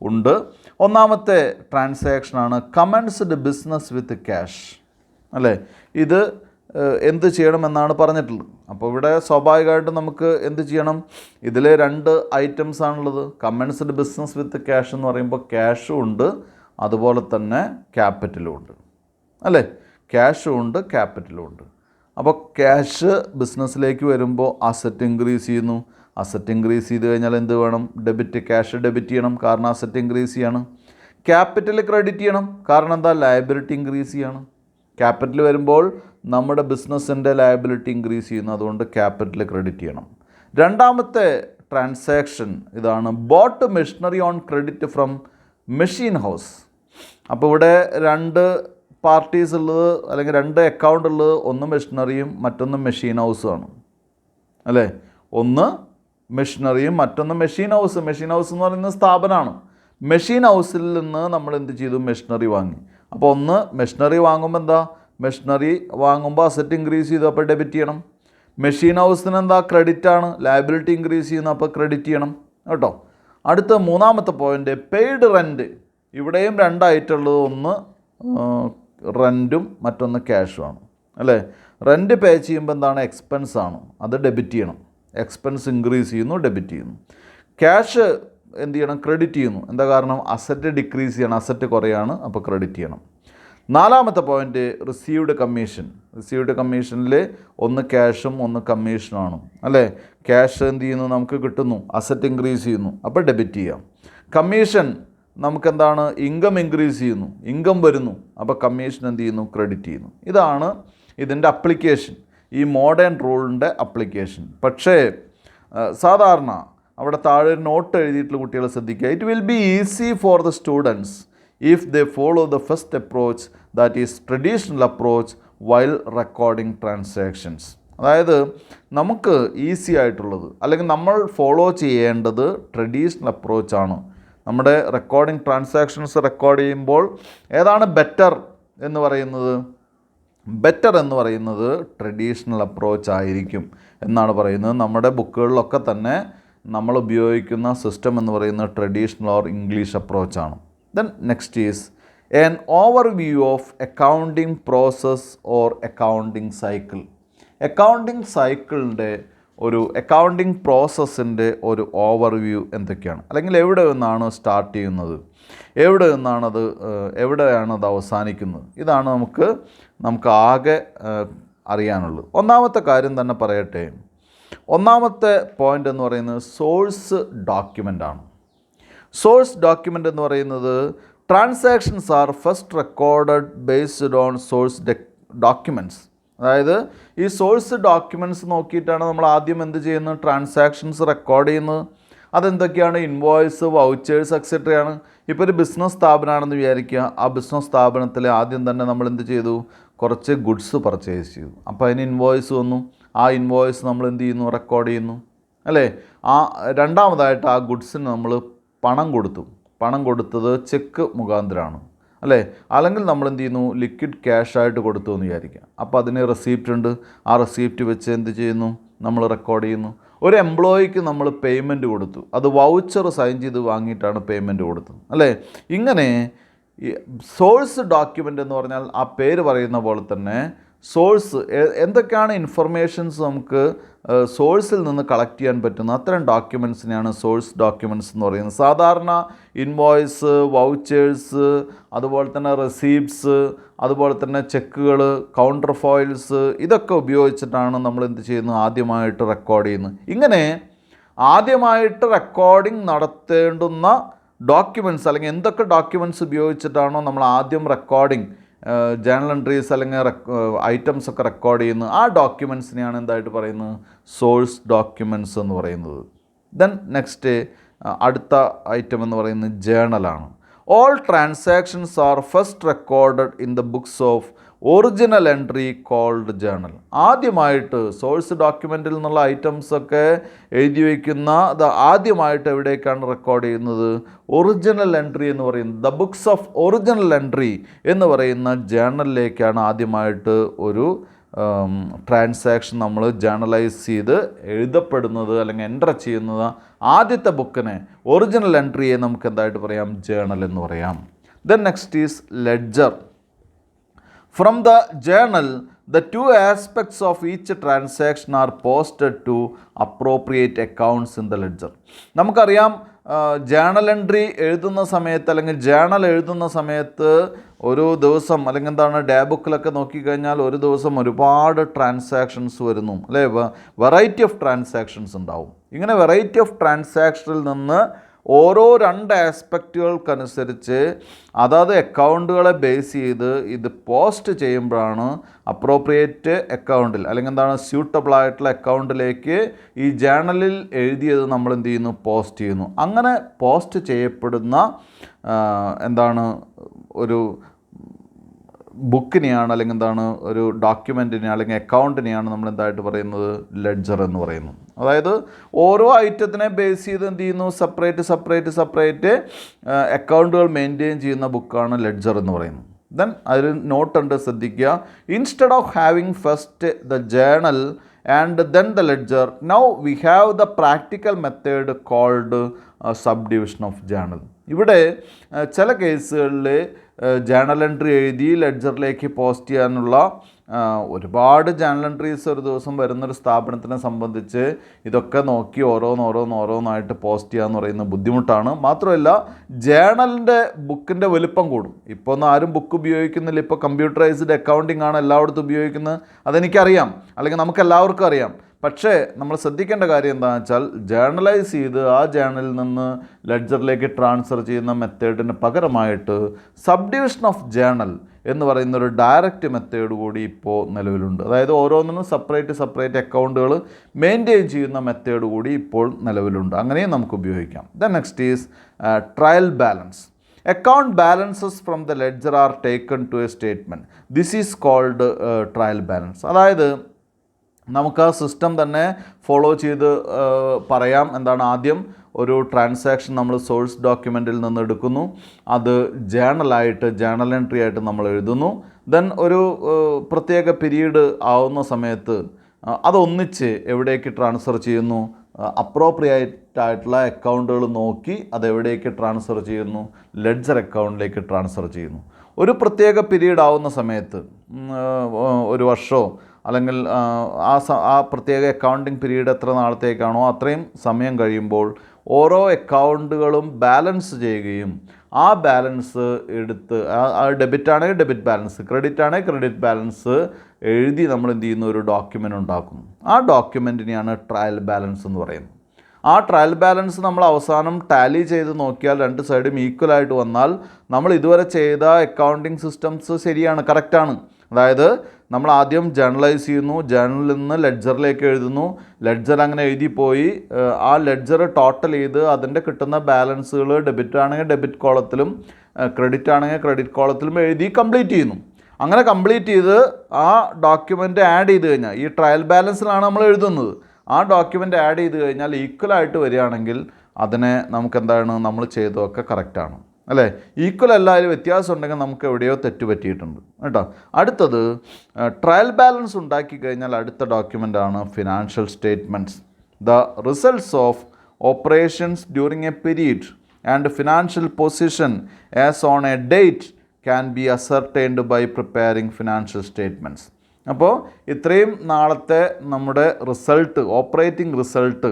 ഉണ്ട്. ഒന്നാമത്തെ ട്രാൻസാക്ഷനാണ് കമൻസ്ഡ് ബിസിനസ് വിത്ത് ക്യാഷ്, അല്ലേ? ഇത് എന്ത് ചെയ്യണമെന്നാണ് പറഞ്ഞിട്ടുള്ളത്. അപ്പോൾ ഇവിടെ സ്വാഭാവികമായിട്ടും നമുക്ക് എന്ത് ചെയ്യണം? ഇതിൽ 2 ഐറ്റംസ് ആണുള്ളത്. കമൻസ്ഡ് ബിസിനസ് വിത്ത് ക്യാഷ് എന്ന് പറയുമ്പോൾ ക്യാഷും ഉണ്ട്, അതുപോലെ തന്നെ ക്യാപിറ്റലും ഉണ്ട്, അല്ലേ? ക്യാഷും ഉണ്ട്, ക്യാപിറ്റലും ഉണ്ട്. അപ്പോൾ ക്യാഷ് ബിസിനസ്സിലേക്ക് വരുമ്പോൾ അസറ്റ് ഇൻക്രീസ് ചെയ്യുന്നു. അസറ്റ് ഇൻക്രീസ് ചെയ്ത് കഴിഞ്ഞാൽ എന്ത് വേണം? ഡെബിറ്റ്, ക്യാഷ് ഡെബിറ്റ് ചെയ്യണം, കാരണം അസറ്റ് ഇൻക്രീസ് ചെയ്യണം. ക്യാപിറ്റൽ ക്രെഡിറ്റ് ചെയ്യണം, കാരണം എന്താ? ലയബിലിറ്റി ഇൻക്രീസ് ചെയ്യണം. ക്യാപിറ്റൽ വരുമ്പോൾ നമ്മുടെ ബിസിനസ്സിൻ്റെ ലയബിലിറ്റി ഇൻക്രീസ് ചെയ്യുന്നു, അതുകൊണ്ട് ക്യാപിറ്റൽ ക്രെഡിറ്റ് ചെയ്യണം. രണ്ടാമത്തെ ട്രാൻസാക്ഷൻ ഇതാണ്, boat machinery on credit from machine house. അപ്പോൾ ഇവിടെ രണ്ട് പാർട്ടീസ് ഉള്ളത് അല്ലെങ്കിൽ രണ്ട് അക്കൗണ്ട് ഉള്ളത്, ഒന്ന് മെഷീനറിയും മറ്റൊന്ന് മെഷീൻ ഹൗസുമാണ് അല്ലേ. ഒന്ന് മെഷീനറിയും മറ്റൊന്ന് മെഷീൻ ഹൗസ്. മെഷീൻ ഹൗസ് എന്ന് പറയുന്നത് സ്ഥാപനമാണ്. മെഷീൻ ഹൗസിൽ നിന്ന് നമ്മൾ എന്ത് ചെയ്തു, മെഷീനറി വാങ്ങി. അപ്പോൾ ഒന്ന് മെഷീനറി വാങ്ങുമ്പോൾ എന്താ, മെഷീനറി വാങ്ങുമ്പോൾ അസറ്റ് ഇൻക്രീസ് ചെയ്തു, അപ്പോൾ ഡെബിറ്റ് ചെയ്യണം. മെഷീൻ ഹൗസിന് എന്താ, ക്രെഡിറ്റ് ആണ്, ലയബിലിറ്റി ഇൻക്രീസ് ചെയ്യുന്നു, അപ്പോൾ ക്രെഡിറ്റ് ചെയ്യണം കേട്ടോ. അടുത്ത മൂന്നാമത്തെ പോയിൻ്റ്, പെയ്ഡ് റെൻറ്റ്. ഇവിടെയും രണ്ടായിട്ടുള്ളത്, ഒന്ന് റെൻറ്റും മറ്റൊന്ന് ക്യാഷുമാണ് അല്ലേ. റെൻറ്റ് പേ ചെയ്യുമ്പോൾ എന്താണ്, എക്സ്പെൻസ് ആണ്, അത് ഡെബിറ്റ് ചെയ്യണം. എക്സ്പെൻസ് ഇൻക്രീസ് ചെയ്യുന്നു, ഡെബിറ്റ് ചെയ്യുന്നു. ക്യാഷ് എന്ത് ചെയ്യണം, ക്രെഡിറ്റ് ചെയ്യുന്നു. എന്താ കാരണം, അസറ്റ് ഡിക്രീസ് ചെയ്യണം, അസറ്റ് കുറയാണ്, അപ്പോൾ ക്രെഡിറ്റ് ചെയ്യണം. നാലാമത്തെ പോയിൻ്റ്, റിസീവ്ഡ് കമ്മീഷൻ. റിസീവ്ഡ് കമ്മീഷനിൽ ഒന്ന് ക്യാഷും ഒന്ന് കമ്മീഷനുമാണ് അല്ലേ. ക്യാഷ് എന്ത് ചെയ്യുന്നു, നമുക്ക് കിട്ടുന്നു, അസറ്റ് ഇൻക്രീസ് ചെയ്യുന്നു, അപ്പോൾ ഡെബിറ്റ് ചെയ്യാം. കമ്മീഷൻ നമുക്കെന്താണ്, ഇൻകം ഇൻക്രീസ് ചെയ്യുന്നു, ഇൻകം വരുന്നു, അപ്പോൾ കമ്മീഷൻ എന്ത് ചെയ്യുന്നു, ക്രെഡിറ്റ് ചെയ്യുന്നു. ഇതാണ് ഇതിൻ്റെ അപ്ലിക്കേഷൻ, ഈ മോഡേൺ റൂളിൻ്റെ അപ്ലിക്കേഷൻ. പക്ഷേ സാധാരണ അവിടെ താഴെ നോട്ട് എഴുതിയിട്ടുള്ള കുട്ടികൾ ശ്രദ്ധിക്കുക. It will be easy for the students if they follow the first approach, that is traditional approach while recording transactions. അതായത് നമുക്ക് ഈസി ആയിട്ടുള്ളത് അല്ലെങ്കിൽ നമ്മൾ ഫോളോ ചെയ്യേണ്ടത് ട്രഡീഷണൽ അപ്രോച്ചാണ്. നമ്മുടെ റെക്കോർഡിംഗ് ട്രാൻസാക്ഷൻസ് റെക്കോർഡ് ചെയ്യുമ്പോൾ ഏതാണ് ബെറ്റർ എന്ന് പറയുന്നത്, ബെറ്റർ എന്ന് പറയുന്നത് ട്രഡീഷണൽ അപ്രോച്ച് ആയിരിക്കും എന്നാണ് പറയുന്നത്. നമ്മുടെ ബുക്കുകളിലൊക്കെ തന്നെ നമ്മൾ ഉപയോഗിക്കുന്ന സിസ്റ്റം എന്ന് പറയുന്നത് ട്രഡീഷണൽ ഓർ ഇംഗ്ലീഷ് അപ്രോച്ചാണ്. Then next is an overview of accounting process or accounting cycle. Accounting സൈക്കിളിൻ്റെ ഒരു അക്കൗണ്ടിങ് പ്രോസസ്സിൻ്റെ ഒരു ഓവർവ്യൂ എന്തൊക്കെയാണ്, അല്ലെങ്കിൽ എവിടെ നിന്നാണ് സ്റ്റാർട്ട് ചെയ്യുന്നത്, എവിടെയാണത് അവസാനിക്കുന്നത്, ഇതാണ് നമുക്ക് ആകെ അറിയാനുള്ളത്. ഒന്നാമത്തെ കാര്യം തന്നെ പറയട്ടെ. ഒന്നാമത്തെ പോയിൻ്റ് എന്ന് പറയുന്നത് സോഴ്സ് ഡോക്യുമെൻ്റ് ആണ്. സോഴ്സ് ഡോക്യുമെൻ്റ് എന്ന് പറയുന്നത് transactions are first recorded based on source documents. അതായത് ഈ സോഴ്സ് ഡോക്യുമെൻറ്റ്സ് നോക്കിയിട്ടാണ് നമ്മൾ ആദ്യം എന്ത് ചെയ്യുന്നത്, ട്രാൻസാക്ഷൻസ് റെക്കോർഡ് ചെയ്യുന്നത്. അതെന്തൊക്കെയാണ്, ഇൻവോയ്സ്, വൗച്ചേഴ്സ് എക്സെട്രയാണ്. ഇപ്പോൾ ഒരു ബിസിനസ് സ്ഥാപനമാണെന്ന് വിചാരിക്കുക. ആ ബിസിനസ് സ്ഥാപനത്തിൽ ആദ്യം തന്നെ നമ്മൾ എന്ത് ചെയ്തു, കുറച്ച് ഗുഡ്സ് പർച്ചേസ് ചെയ്തു. അപ്പോൾ അതിന് ഇൻവോയ്സ് വന്നു. ആ ഇൻവോയ്സ് നമ്മൾ എന്ത് ചെയ്യുന്നു, റെക്കോർഡ് ചെയ്യുന്നു അല്ലേ. രണ്ടാമതായിട്ട് ആ ഗുഡ്സിന് നമ്മൾ പണം കൊടുത്തു. പണം കൊടുത്തത് ചെക്ക് മുഖാന്തരമാണ് അല്ലേ. അല്ലെങ്കിൽ നമ്മൾ എന്ത് ചെയ്യുന്നു, ലിക്വിഡ് ക്യാഷായിട്ട് കൊടുത്തു എന്ന് വിചാരിക്കുക. അപ്പോൾ അതിന് റെസിപ്റ്റ് ഉണ്ട്. ആ റെസിപ്റ്റ് വെച്ച് എന്ത് ചെയ്യുന്നു, നമ്മൾ റെക്കോർഡ് ചെയ്യുന്നു. ഒരു എംപ്ലോയിക്ക് നമ്മൾ പേയ്മെൻറ്റ് കൊടുത്തു, അത് വൗച്ചർ സൈൻ ചെയ്ത് വാങ്ങിയിട്ടാണ് പേയ്മെൻറ്റ് കൊടുത്തത് അല്ലേ. ഇങ്ങനെ സോഴ്സ് ഡോക്യുമെൻ്റ് എന്ന് പറഞ്ഞാൽ ആ പേര് പറയുന്ന പോലെ തന്നെ സോഴ്സ് എന്തൊക്കെയാണ് ഇൻഫർമേഷൻസ് നമുക്ക് സോഴ്സിൽ നിന്ന് കളക്ട് ചെയ്യാൻ പറ്റുന്ന അത്തരം ഡോക്യുമെൻറ്റ്സിനെയാണ് സോഴ്സ് ഡോക്യുമെൻറ്റ്സ് എന്ന് പറയുന്നത്. സാധാരണ ഇൻവോയ്സ്, വൗച്ചേഴ്സ്, അതുപോലെ തന്നെ റെസീപ്റ്റ്സ്, അതുപോലെ തന്നെ ചെക്കുകൾ, കൗണ്ടർ ഫോയിൽസ്, ഇതൊക്കെ ഉപയോഗിച്ചിട്ടാണ് നമ്മൾ എന്ത് ചെയ്യുന്നത്, ആദ്യമായിട്ട് റെക്കോർഡ് ചെയ്യുന്നത്. ഇങ്ങനെ ആദ്യമായിട്ട് റെക്കോർഡിംഗ് നടത്തേണ്ടുന്ന ഡോക്യുമെൻറ്റ്സ് അല്ലെങ്കിൽ എന്തൊക്കെ ഡോക്യുമെൻറ്റ്സ് ഉപയോഗിച്ചിട്ടാണോ നമ്മൾ ആദ്യം റെക്കോർഡിംഗ് ജേണൽ എൻട്രീസ് അല്ലെങ്കിൽ ഐറ്റംസ് ഒക്കെ റെക്കോർഡ് ചെയ്യുന്നത്, ആ ഡോക്യുമെൻറ്റ്സിനെയാണ് എന്തായിട്ട് പറയുന്നത്, സോഴ്സ് ഡോക്യുമെൻറ്റ്സ് എന്ന് പറയുന്നത്. ദെൻ നെക്സ്റ്റ് അടുത്ത ഐറ്റം എന്ന് പറയുന്നത് ജേണലാണ്. All transactions are first recorded in the books of original entry called journal. ആദ്യമായിട്ട് സോഴ്സ് ഡോക്യുമെൻറ്റിൽ നിന്നുള്ള ഐറ്റംസൊക്കെ എഴുതി വയ്ക്കുന്ന ആദ്യമായിട്ട് എവിടേക്കാണ് റെക്കോർഡ് ചെയ്യുന്നത്, ഒറിജിനൽ എൻട്രി എന്ന് പറയുന്നത് the books of original entry എന്ന് പറയുന്ന ജേണലിലേക്കാണ് ആദ്യമായിട്ട് ഒരു ട്രാൻസാക്ഷൻ നമ്മൾ ജേണലൈസ് ചെയ്ത് എഴുതപ്പെടുന്നത് അല്ലെങ്കിൽ എൻ്റർ ചെയ്യുന്നത്. ആദ്യത്തെ ബുക്കിനെ ഒറിജിനൽ എൻട്രിയെ നമുക്ക് എന്തായിട്ട് പറയാം, ജേണൽ എന്ന് പറയാം. Then next is ledger. From the journal, the two aspects of each transaction are posted to appropriate accounts in the ledger. നമുക്കറിയാം ജേണൽ എൻട്രി എഴുതുന്ന സമയത്ത് അല്ലെങ്കിൽ ജേണൽ എഴുതുന്ന സമയത്ത് ഒരു ദിവസം അല്ലെങ്കിൽ എന്താണ് ഡേ ബുക്കിലൊക്കെ നോക്കിക്കഴിഞ്ഞാൽ ഒരു ദിവസം ഒരുപാട് ട്രാൻസാക്ഷൻസ് വരുന്നു അല്ലേ. വെറൈറ്റി ഓഫ് ട്രാൻസാക്ഷൻസ് ഉണ്ടാവും. ഇങ്ങനെ വെറൈറ്റി ഓഫ് ട്രാൻസാക്ഷനിൽ നിന്ന് ഓരോ 2 ആസ്പെക്റ്റുകൾക്കനുസരിച്ച് അതാത് അക്കൗണ്ടുകളെ ബേസ് ചെയ്ത് ഇത് പോസ്റ്റ് ചെയ്യുമ്പോഴാണ് അപ്രോപ്രിയേറ്റ് അക്കൗണ്ടിൽ അല്ലെങ്കിൽ എന്താണ് സ്യൂട്ടബിൾ ആയിട്ടുള്ള അക്കൗണ്ടിലേക്ക് ഈ ജേണലിൽ എഴുതിയത് നമ്മൾ എന്ത് ചെയ്യുന്നു, പോസ്റ്റ് ചെയ്യുന്നു. അങ്ങനെ പോസ്റ്റ് ചെയ്യപ്പെടുന്ന എന്താണ് ഒരു ബുക്കിനെയാണ് അല്ലെങ്കിൽ എന്താണ് ഒരു ഡോക്യുമെൻറ്റിനെ അല്ലെങ്കിൽ അക്കൗണ്ടിനെയാണ് നമ്മൾ എന്തായിട്ട് പറയുന്നത്, ലെഡ്ജർ എന്ന് പറയുന്നു. അതായത് ഓരോ ഐറ്റത്തിനെ ബേസ് ചെയ്ത് എന്ത് ചെയ്യുന്നു, സെപ്പറേറ്റ് അക്കൗണ്ടുകൾ മെയിൻറ്റെയിൻ ചെയ്യുന്ന ബുക്കാണ് ലെഡ്ജർ എന്ന് പറയുന്നത്. ദെൻ അതിൽ നോട്ടുണ്ട്, ശ്രദ്ധിക്കുക. Instead of having first the journal and then the ledger, now we have the practical method called subdivision of journal. ഇവിടെ ചില കേസുകളിൽ ജേണൽ എൻട്രി എഴുതി ലെഡ്ജറിലേക്ക് പോസ്റ്റ് ചെയ്യാനുള്ള ഒരുപാട് ജേണൽ എൻട്രീസ് ഒരു ദിവസം വരുന്നൊരു സ്ഥാപനത്തിനെ സംബന്ധിച്ച് ഇതൊക്കെ നോക്കി ഓരോന്നായിട്ട് പോസ്റ്റ് ചെയ്യുക എന്ന് പറയുന്നത് ബുദ്ധിമുട്ടാണ്. മാത്രമല്ല ജേണലിൻ്റെ ബുക്കിൻ്റെ വലുപ്പം കൂടും. ഇപ്പോൾ ഒന്നും ആരും ബുക്ക് ഉപയോഗിക്കുന്നില്ല, ഇപ്പോൾ കമ്പ്യൂട്ടറൈസ്ഡ് അക്കൗണ്ടിങ് ആണ് എല്ലായിടത്തും ഉപയോഗിക്കുന്നത്. അതെനിക്കറിയാം, അല്ലെങ്കിൽ നമുക്ക് എല്ലാവർക്കും അറിയാം. പക്ഷേ നമ്മൾ ശ്രദ്ധിക്കേണ്ട കാര്യം എന്താണെന്ന് വെച്ചാൽ ജേർണലൈസ് ചെയ്ത് ആ ജേർണലിൽ നിന്ന് ലെഡ്ജറിലേക്ക് ട്രാൻസ്ഫർ ചെയ്യുന്ന മെത്തേഡിന് പകരമായിട്ട് സബ്ഡിവിഷൻ ഓഫ് ജേർണൽ എന്ന് പറയുന്ന ഒരു ഡയറക്റ്റ് മെത്തേഡ് കൂടി ഇപ്പോൾ നിലവിലുണ്ട്. അതായത് ഓരോന്നിനും സെപ്പറേറ്റ് അക്കൗണ്ടുകൾ മെയിൻറ്റെയിൻ ചെയ്യുന്ന മെത്തേഡ് കൂടി ഇപ്പോൾ നിലവിലുണ്ട്. അങ്ങനെയും നമുക്ക് ഉപയോഗിക്കാം. Then next is trial balance. Account balances from the ledger are taken to a statement. This is called trial balance. അതായത് നമുക്ക് ആ സിസ്റ്റം തന്നെ ഫോളോ ചെയ്ത് പറയാം. എന്താണ്, ആദ്യം ഒരു ട്രാൻസാക്ഷൻ നമ്മൾ സോഴ്സ് ഡോക്യുമെൻറ്റിൽ നിന്ന് എടുക്കുന്നു, അത് ജേണൽ എൻട്രി ആയിട്ട് നമ്മൾ എഴുതുന്നു. ദെൻ ഒരു പ്രത്യേക പീരീഡ് ആവുന്ന സമയത്ത് അതൊന്നിച്ച് എവിടേക്ക് ട്രാൻസ്ഫർ ചെയ്യുന്നു, അപ്രോപ്രിയേറ്റ് ആയിട്ടുള്ള അക്കൗണ്ടുകൾ നോക്കി അതെവിടേക്ക് ട്രാൻസ്ഫർ ചെയ്യുന്നു, ലെഡ്ജർ അക്കൗണ്ടിലേക്ക് ട്രാൻസ്ഫർ ചെയ്യുന്നു. ഒരു പ്രത്യേക പീരീഡ് ആവുന്ന സമയത്ത് ഒരു വർഷമോ അല്ലെങ്കിൽ ആ പ്രത്യേക അക്കൗണ്ടിങ് പീരീഡ് എത്ര നാളത്തേക്കാണോ അത്രയും സമയം കഴിയുമ്പോൾ ഓരോ അക്കൗണ്ടുകളും ബാലൻസ് ചെയ്യുകയും ആ ബാലൻസ് എടുത്ത് ഡെബിറ്റ് ആണെങ്കിൽ ഡെബിറ്റ് ബാലൻസ്, ക്രെഡിറ്റ് ആണെങ്കിൽ ക്രെഡിറ്റ് ബാലൻസ് എഴുതി നമ്മൾ എന്ത് ചെയ്യുന്നു, ഒരു ഡോക്യുമെൻ്റ് ഉണ്ടാക്കും. ആ ഡോക്യുമെൻറ്റിനെയാണ് ട്രയൽ ബാലൻസ് എന്ന് പറയുന്നത്. ആ ട്രയൽ ബാലൻസ് നമ്മൾ അവസാനം ടാലി ചെയ്ത് നോക്കിയാൽ 2 സൈഡും ഈക്വലായിട്ട് വന്നാൽ നമ്മൾ ഇതുവരെ ചെയ്ത അക്കൗണ്ടിങ് സിസ്റ്റംസ് ശരിയാണ്, കറക്റ്റാണ്. അതായത് നമ്മൾ ആദ്യം ജേർണലൈസ് ചെയ്യുന്നു, ജേർണലിൽ നിന്ന് ലെഡ്ജറിലേക്ക് എഴുതുന്നു, ലെഡ്ജർ അങ്ങനെ എഴുതിപ്പോയി, ആ ലെഡ്ജർ ടോട്ടൽ ചെയ്ത് അതിൻ്റെ കിട്ടുന്ന ബാലൻസുകൾ ഡെബിറ്റ് ആണെങ്കിൽ ഡെബിറ്റ് കോളത്തിലും ക്രെഡിറ്റ് ആണെങ്കിൽ ക്രെഡിറ്റ് കോളത്തിലും എഴുതി കംപ്ലീറ്റ് ചെയ്യുന്നു. അങ്ങനെ കംപ്ലീറ്റ് ചെയ്ത് ആ ഡോക്യുമെൻ്റ് ആഡ് ചെയ്ത് കഴിഞ്ഞാൽ, ഈ ട്രയൽ ബാലൻസിലാണ് നമ്മൾ എഴുതുന്നത്, ആ ഡോക്യുമെൻ്റ് ആഡ് ചെയ്ത് കഴിഞ്ഞാൽ ഈക്വലായിട്ട് വരികയാണെങ്കിൽ അതിനെ നമുക്ക് എന്താണ്, നമ്മൾ ചെയ്തതൊക്കെ കറക്റ്റാണ് അല്ലേ. ഈക്വൽ അല്ല, അതിൽ വ്യത്യാസം ഉണ്ടെങ്കിൽ നമുക്ക് എവിടെയോ തെറ്റ് പറ്റിയിട്ടുണ്ട് കേട്ടോ. അടുത്തത് ട്രയൽ ബാലൻസ് ഉണ്ടാക്കി കഴിഞ്ഞാൽ അടുത്ത ഡോക്യുമെൻ്റാണ് financial statements. The results of operations during a period and financial position as on a date can be ascertained by preparing financial statements. അപ്പോൾ ഇത്രയും നാളത്തെ നമ്മുടെ റിസൾട്ട്, ഓപ്പറേറ്റിംഗ് റിസൾട്ട്,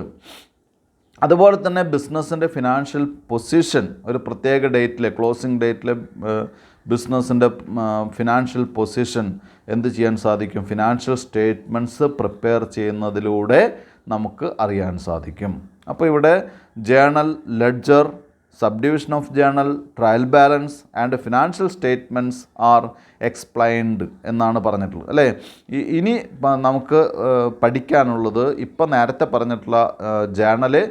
അതുപോലെ തന്നെ ബിസിനസ്സിൻ്റെ ഫിനാൻഷ്യൽ പൊസിഷൻ, ഒരു പ്രത്യേക ഡേറ്റിലെ ക്ലോസിംഗ് ഡേറ്റിലെ ബിസിനസ്സിൻ്റെ ഫിനാൻഷ്യൽ പൊസിഷൻ എന്ത് ചെയ്യാൻ സാധിക്കും, ഫിനാൻഷ്യൽ സ്റ്റേറ്റ്മെൻറ്റ്സ് പ്രിപ്പയർ ചെയ്യുന്നതിലൂടെ നമുക്ക് അറിയാൻ സാധിക്കും. അപ്പോൾ ഇവിടെ journal, ledger, subdivision of journal, trial balance and financial statements are explained എന്നാണ് പറഞ്ഞിട്ടുള്ളത് അല്ലേ. ഇനി നമുക്ക് പഠിക്കാനുള്ളത് ഇപ്പം നേരത്തെ പറഞ്ഞിട്ടുള്ള journal,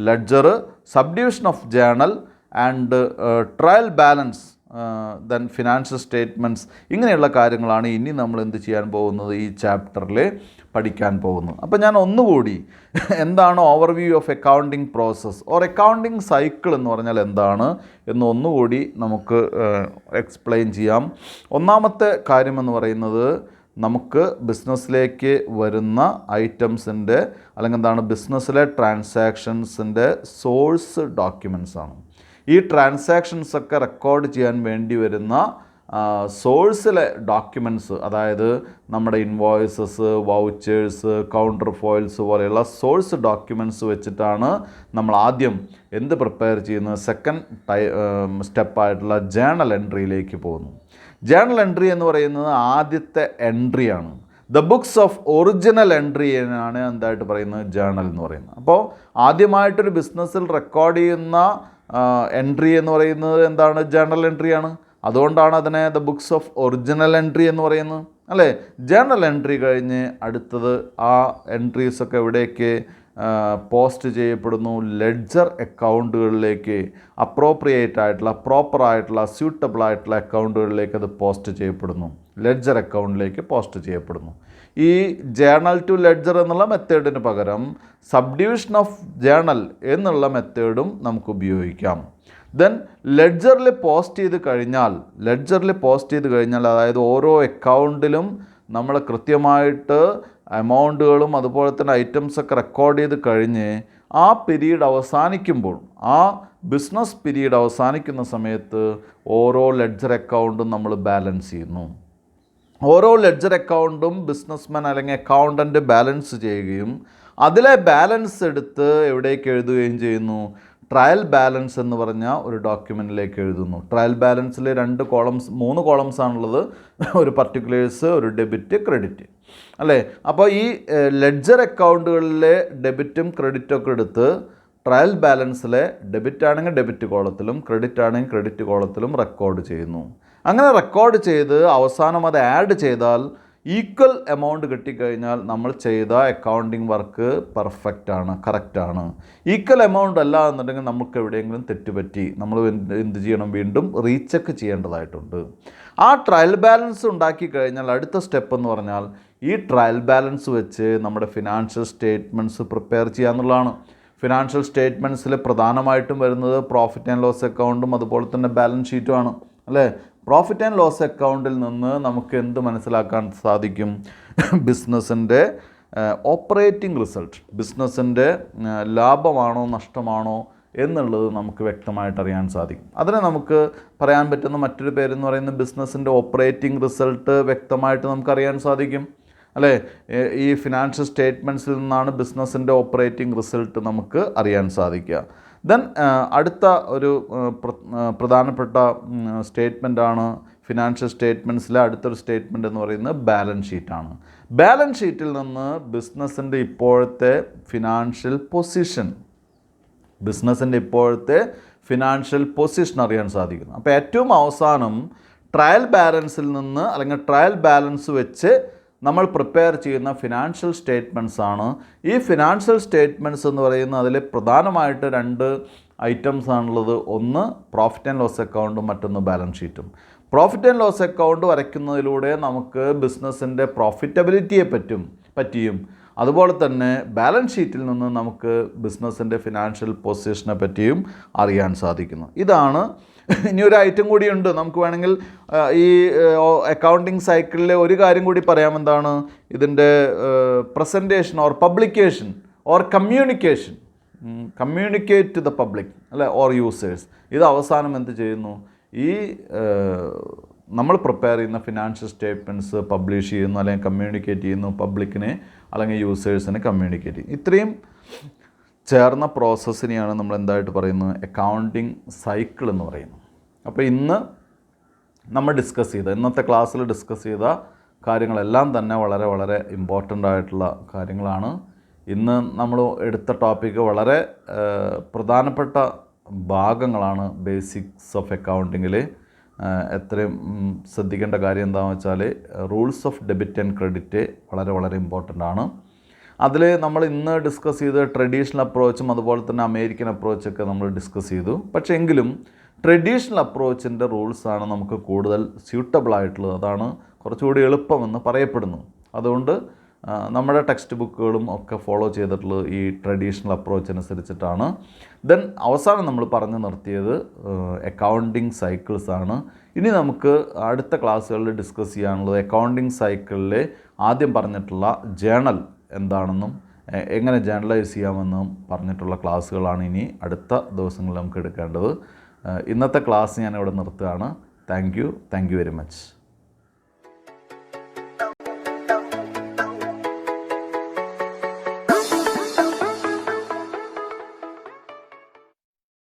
ledger, subdivision of journal and trial balance, then financial statements, ഇങ്ങനെയുള്ള കാര്യങ്ങളാണ് ഇനി നമ്മൾ എന്ത് ചെയ്യാൻ പോകുന്നത്, ഈ ചാപ്റ്ററിൽ പഠിക്കാൻ പോകുന്നത്. അപ്പോൾ ഞാൻ ഒന്നുകൂടി എന്താണ് overview of accounting process or accounting cycle എന്ന് പറഞ്ഞാൽ എന്താണ് എന്ന് ഒന്നുകൂടി നമുക്ക് എക്സ്പ്ലെയിൻ ചെയ്യാം. ഒന്നാമത്തെ കാര്യമെന്ന് പറയുന്നത്, നമുക്ക് ബിസിനസ്സിലേക്ക് വരുന്ന ഐറ്റംസിൻ്റെ അല്ലെങ്കിൽ എന്താണ് ബിസിനസ്സിലെ ട്രാൻസാക്ഷൻസിൻ്റെ സോഴ്സ് ഡോക്യുമെൻറ്റ്സ് ആണ്. ഈ ട്രാൻസാക്ഷൻസൊക്കെ റെക്കോർഡ് ചെയ്യാൻ വേണ്ടി വരുന്ന സോഴ്സിലെ ഡോക്യുമെൻറ്റ്സ്, അതായത് നമ്മുടെ ഇൻവോയ്സസ്, വൗച്ചേഴ്സ്, കൗണ്ടർ ഫോയിൽസ് പോലെയുള്ള സോഴ്സ് ഡോക്യുമെൻറ്റ്സ് വെച്ചിട്ടാണ് നമ്മൾ ആദ്യം എന്ത് പ്രിപ്പയർ ചെയ്യുന്നത്, സെക്കൻഡ് സ്റ്റെപ്പായിട്ടുള്ള ജേണൽ എൻട്രിയിലേക്ക് പോകുന്നു. ജേണൽ എൻട്രി എന്ന് പറയുന്നത് ആദ്യത്തെ എൻട്രിയാണ്. The books of original entry എന്നാണ് എന്തായിട്ട് പറയുന്നത്, ജേണൽ എന്ന് പറയുന്നത്. അപ്പോൾ ആദ്യമായിട്ടൊരു ബിസിനസ്സിൽ റെക്കോർഡ് ചെയ്യുന്ന എൻട്രി എന്ന് പറയുന്നത് എന്താണ്, ജേണൽ എൻട്രിയാണ്. അതുകൊണ്ടാണ് അതിനെ the books of original entry എന്ന് പറയുന്നത്, അല്ലേ? ജേണൽ എൻട്രി കഴിഞ്ഞ് അടുത്തത് ആ എൻട്രീസൊക്കെ എവിടേക്ക് പോസ്റ്റ് ചെയ്യപ്പെടുന്നു, ലെഡ്ജർ അക്കൗണ്ടുകളിലേക്ക്. അപ്രോപ്രിയേറ്റ് ആയിട്ടുള്ള, പ്രോപ്പറായിട്ടുള്ള, സ്യൂട്ടബിൾ ആയിട്ടുള്ള അക്കൗണ്ടുകളിലേക്ക് അത് പോസ്റ്റ് ചെയ്യപ്പെടുന്നു, ലെഡ്ജർ അക്കൗണ്ടിലേക്ക് പോസ്റ്റ് ചെയ്യപ്പെടുന്നു. ഈ ജേണൽ ടു ലെഡ്ജർ എന്നുള്ള മെത്തേഡിന് പകരം സബ്ഡിവിഷൻ ഓഫ് ജേണൽ എന്നുള്ള മെത്തേഡും നമുക്ക് ഉപയോഗിക്കാം. ദെൻ ലെഡ്ജറിൽ പോസ്റ്റ് ചെയ്ത് കഴിഞ്ഞാൽ അതായത് ഓരോ അക്കൗണ്ടിലും നമ്മൾ കൃത്യമായിട്ട് എമൗണ്ടുകളും അതുപോലെ തന്നെ ഐറ്റംസൊക്കെ റെക്കോർഡ് ചെയ്ത് കഴിഞ്ഞ് ആ പീരീഡ് അവസാനിക്കുമ്പോൾ, ആ ബിസിനസ് പീരീഡ് അവസാനിക്കുന്ന സമയത്ത് ഓരോ ലെഡ്ജർ അക്കൗണ്ടും നമ്മൾ ബാലൻസ് ചെയ്യുന്നു. ഓരോ ലെഡ്ജർ അക്കൗണ്ടും ബിസിനസ്മാൻ അല്ലെങ്കിൽ അക്കൗണ്ടൻറ്റ് ബാലൻസ് ചെയ്യുകയും അതിലെ ബാലൻസ് എടുത്ത് എവിടേക്ക് എഴുതുകയും ചെയ്യുന്നു, ട്രയൽ ബാലൻസ് എന്ന് പറഞ്ഞ ഒരു ഡോക്യുമെൻറ്റിലേക്ക് എഴുതുന്നു. ട്രയൽ ബാലൻസിൽ 3 കോളംസ് ആണുള്ളത്, ഒരു പർട്ടിക്കുലേഴ്സ്, ഒരു ഡെബിറ്റ്, ക്രെഡിറ്റ്, അല്ലേ? അപ്പോൾ ഈ ലെഡ്ജർ അക്കൗണ്ടുകളിലെ ഡെബിറ്റും ക്രെഡിറ്റും ഒക്കെ എടുത്ത് ട്രയൽ ബാലൻസിലെ ഡെബിറ്റ് ആണെങ്കിൽ ഡെബിറ്റ് കോളത്തിലും ക്രെഡിറ്റ് ആണെങ്കിൽ ക്രെഡിറ്റ് കോളത്തിലും റെക്കോർഡ് ചെയ്യുന്നു. അങ്ങനെ റെക്കോർഡ് ചെയ്ത് അവസാനം അത് ആഡ് ചെയ്താൽ ഈക്വൽ എമൗണ്ട് കിട്ടിക്കഴിഞ്ഞാൽ നമ്മൾ ചെയ്ത അക്കൗണ്ടിങ് വർക്ക് പെർഫെക്റ്റ് ആണ്, കറക്റ്റാണ്. ഈക്വൽ എമൗണ്ട് അല്ല എന്നുണ്ടെങ്കിൽ നമുക്ക് എവിടെയെങ്കിലും തെറ്റുപറ്റി, നമ്മൾ എന്ത് ചെയ്യണം, വീണ്ടും റീചെക്ക് ചെയ്യേണ്ടതായിട്ടുണ്ട്. ആ ട്രയൽ ബാലൻസ് ഉണ്ടാക്കി കഴിഞ്ഞാൽ അടുത്ത സ്റ്റെപ്പ് എന്ന് പറഞ്ഞാൽ ഈ ട്രയൽ ബാലൻസ് വെച്ച് നമ്മുടെ ഫിനാൻഷ്യൽ സ്റ്റേറ്റ്മെൻറ്റ്സ് പ്രിപ്പയർ ചെയ്യുക എന്നുള്ളതാണ്. ഫിനാൻഷ്യൽ സ്റ്റേറ്റ്മെൻറ്റ്സിൽ പ്രധാനമായിട്ടും വരുന്നത് പ്രോഫിറ്റ് ആൻഡ് ലോസ് അക്കൗണ്ടും അതുപോലെ തന്നെ ബാലൻസ് ഷീറ്റുമാണ്, അല്ലേ? പ്രോഫിറ്റ് ആൻഡ് ലോസ് അക്കൗണ്ടിൽ നിന്ന് നമുക്ക് എന്ത് മനസ്സിലാക്കാൻ സാധിക്കും, ബിസിനസ്സിൻ്റെ ഓപ്പറേറ്റിംഗ് റിസൾട്ട്, ബിസിനസ്സിൻ്റെ ലാഭമാണോ നഷ്ടമാണോ എന്നുള്ളത് നമുക്ക് വ്യക്തമായിട്ട് അറിയാൻ സാധിക്കും. അതിനെ നമുക്ക് പറയാൻ പറ്റുന്ന മറ്റൊരു പേരെന്ന് പറയുന്നത് ബിസിനസ്സിൻ്റെ ഓപ്പറേറ്റിംഗ് റിസൾട്ട് വ്യക്തമായിട്ട് നമുക്കറിയാൻ സാധിക്കും, അല്ലേ? ഈ ഫിനാൻഷ്യൽ സ്റ്റേറ്റ്മെൻറ്റ്സിൽ നിന്നാണ് ബിസിനസ്സിൻ്റെ ഓപ്പറേറ്റിംഗ് റിസൾട്ട് നമുക്ക് അറിയാൻ സാധിക്കുക. ദെൻ അടുത്ത ഒരു പ്രധാനപ്പെട്ട സ്റ്റേറ്റ്മെൻറ്റാണ് ഫിനാൻഷ്യൽ സ്റ്റേറ്റ്മെൻറ്റ്സിലെ അടുത്തൊരു സ്റ്റേറ്റ്മെൻറ്റ് എന്ന് പറയുന്നത് ബാലൻസ് ഷീറ്റാണ്. ബാലൻസ് ഷീറ്റിൽ നിന്ന് ബിസിനസ്സിൻ്റെ ഇപ്പോഴത്തെ ഫിനാൻഷ്യൽ പൊസിഷൻ അറിയാൻ സാധിക്കുന്നു. അപ്പോൾ ഏറ്റവും അവസാനം ട്രയൽ ബാലൻസിൽ നിന്ന് അല്ലെങ്കിൽ ട്രയൽ ബാലൻസ് വെച്ച് നമ്മൾ പ്രിപ്പയർ ചെയ്യുന്ന ഫിനാൻഷ്യൽ സ്റ്റേറ്റ്മെൻറ്റ്സ് ആണ്. ഈ ഫിനാൻഷ്യൽ സ്റ്റേറ്റ്മെൻറ്റ്സ് എന്ന് പറയുന്നത് അതിൽ പ്രധാനമായിട്ട് 2 ഐറ്റംസ് ആണുള്ളത്. ഒന്ന് പ്രോഫിറ്റ് ആൻഡ് ലോസ് അക്കൗണ്ടും മറ്റൊന്ന് ബാലൻസ് ഷീറ്റും. പ്രോഫിറ്റ് ആൻഡ് ലോസ് അക്കൗണ്ട് വരയ്ക്കുന്നതിലൂടെ നമുക്ക് ബിസിനസ്സിൻ്റെ പ്രോഫിറ്റബിലിറ്റിയെ പറ്റിയും അതുപോലെ തന്നെ ബാലൻസ് ഷീറ്റിൽ നിന്ന് നമുക്ക് ബിസിനസ്സിൻ്റെ ഫിനാൻഷ്യൽ പൊസിഷനെ പറ്റിയും അറിയാൻ സാധിക്കുന്നു. ഇതാണ്. ഇനി ഒരു ഐറ്റം കൂടിയുണ്ട്, നമുക്ക് വേണമെങ്കിൽ ഈ അക്കൗണ്ടിങ് സൈക്കിളിലെ ഒരു കാര്യം കൂടി പറയാം. എന്താണ് ഇതിൻ്റെ presentation or publication or communicate to the public, അല്ലെ, ഓർ യൂസേഴ്സ്. ഇത് അവസാനം എന്ത് ചെയ്യുന്നു, ഈ നമ്മൾ പ്രിപ്പയർ ചെയ്യുന്ന ഫിനാൻഷ്യൽ സ്റ്റേറ്റ്മെൻറ്റ്സ് പബ്ലിഷ് ചെയ്യുന്നു, അല്ലെങ്കിൽ കമ്മ്യൂണിക്കേറ്റ് ചെയ്യുന്നു പബ്ലിക്കിനെ, അല്ലെങ്കിൽ യൂസേഴ്സിനെ കമ്മ്യൂണിക്കേറ്റ് ചെയ്യും. ഇത്രയും ചേർന്ന പ്രോസസ്സിനെയാണ് നമ്മൾ എന്തായിട്ട് പറയുന്നത്, അക്കൗണ്ടിങ് സൈക്കിൾ എന്ന് പറയുന്നത്. അപ്പോൾ ഇന്ന് നമ്മൾ ഇന്നത്തെ ക്ലാസ്സിൽ ഡിസ്കസ് ചെയ്ത കാര്യങ്ങളെല്ലാം തന്നെ വളരെ വളരെ ഇമ്പോർട്ടൻ്റ് ആയിട്ടുള്ള കാര്യങ്ങളാണ്. ഇന്ന് നമ്മൾ എടുത്ത ടോപ്പിക്ക് വളരെ പ്രധാനപ്പെട്ട ഭാഗങ്ങളാണ്. ബേസിക്സ് ഓഫ് അക്കൗണ്ടിങ്ങിൽ എത്രയും ശ്രദ്ധിക്കേണ്ട കാര്യം എന്താണെന്ന് വെച്ചാൽ rules of debit and credit വളരെ വളരെ ഇമ്പോർട്ടൻ്റ് ആണ്. അതിൽ നമ്മൾ ഇന്ന് ഡിസ്കസ് ചെയ്ത ട്രഡീഷണൽ അപ്രോച്ചും അതുപോലെ തന്നെ അമേരിക്കൻ അപ്രോച്ചൊക്കെ നമ്മൾ ഡിസ്കസ് ചെയ്തു. പക്ഷേ എങ്കിലും ട്രഡീഷണൽ അപ്രോച്ചിൻ്റെ റൂൾസാണ് നമുക്ക് കൂടുതൽ സ്യൂട്ടബിൾ ആയിട്ടുള്ളത്, അതാണ് കുറച്ചുകൂടി എളുപ്പമെന്ന് പറയപ്പെടുന്നു. അതുകൊണ്ട് നമ്മുടെ ടെക്സ്റ്റ് ബുക്കുകളും ഒക്കെ ഫോളോ ചെയ്തിട്ടുള്ളത് ഈ ട്രഡീഷണൽ അപ്രോച്ച് അനുസരിച്ചിട്ടാണ്. ദെൻ അവസാനം നമ്മൾ പറഞ്ഞു നിർത്തിയത് അക്കൗണ്ടിങ് സൈക്കിൾസാണ്. ഇനി നമുക്ക് അടുത്ത ക്ലാസ്സുകളിൽ ഡിസ്കസ് ചെയ്യാനുള്ളത് അക്കൗണ്ടിങ് സൈക്കിളിൽ ആദ്യം പറഞ്ഞിട്ടുള്ള ജേണൽ എന്താണെന്നും എങ്ങനെ ജേണലൈസ് ചെയ്യാമെന്നും പറഞ്ഞിട്ടുള്ള ക്ലാസ്സുകളാണ് ഇനി അടുത്ത ദിവസങ്ങളിൽ നമുക്ക് എടുക്കേണ്ടത്. ഇന്നത്തെ ക്ലാസ് ഞാനിവിടെ നിർത്തുകയാണ്. Thank you very much.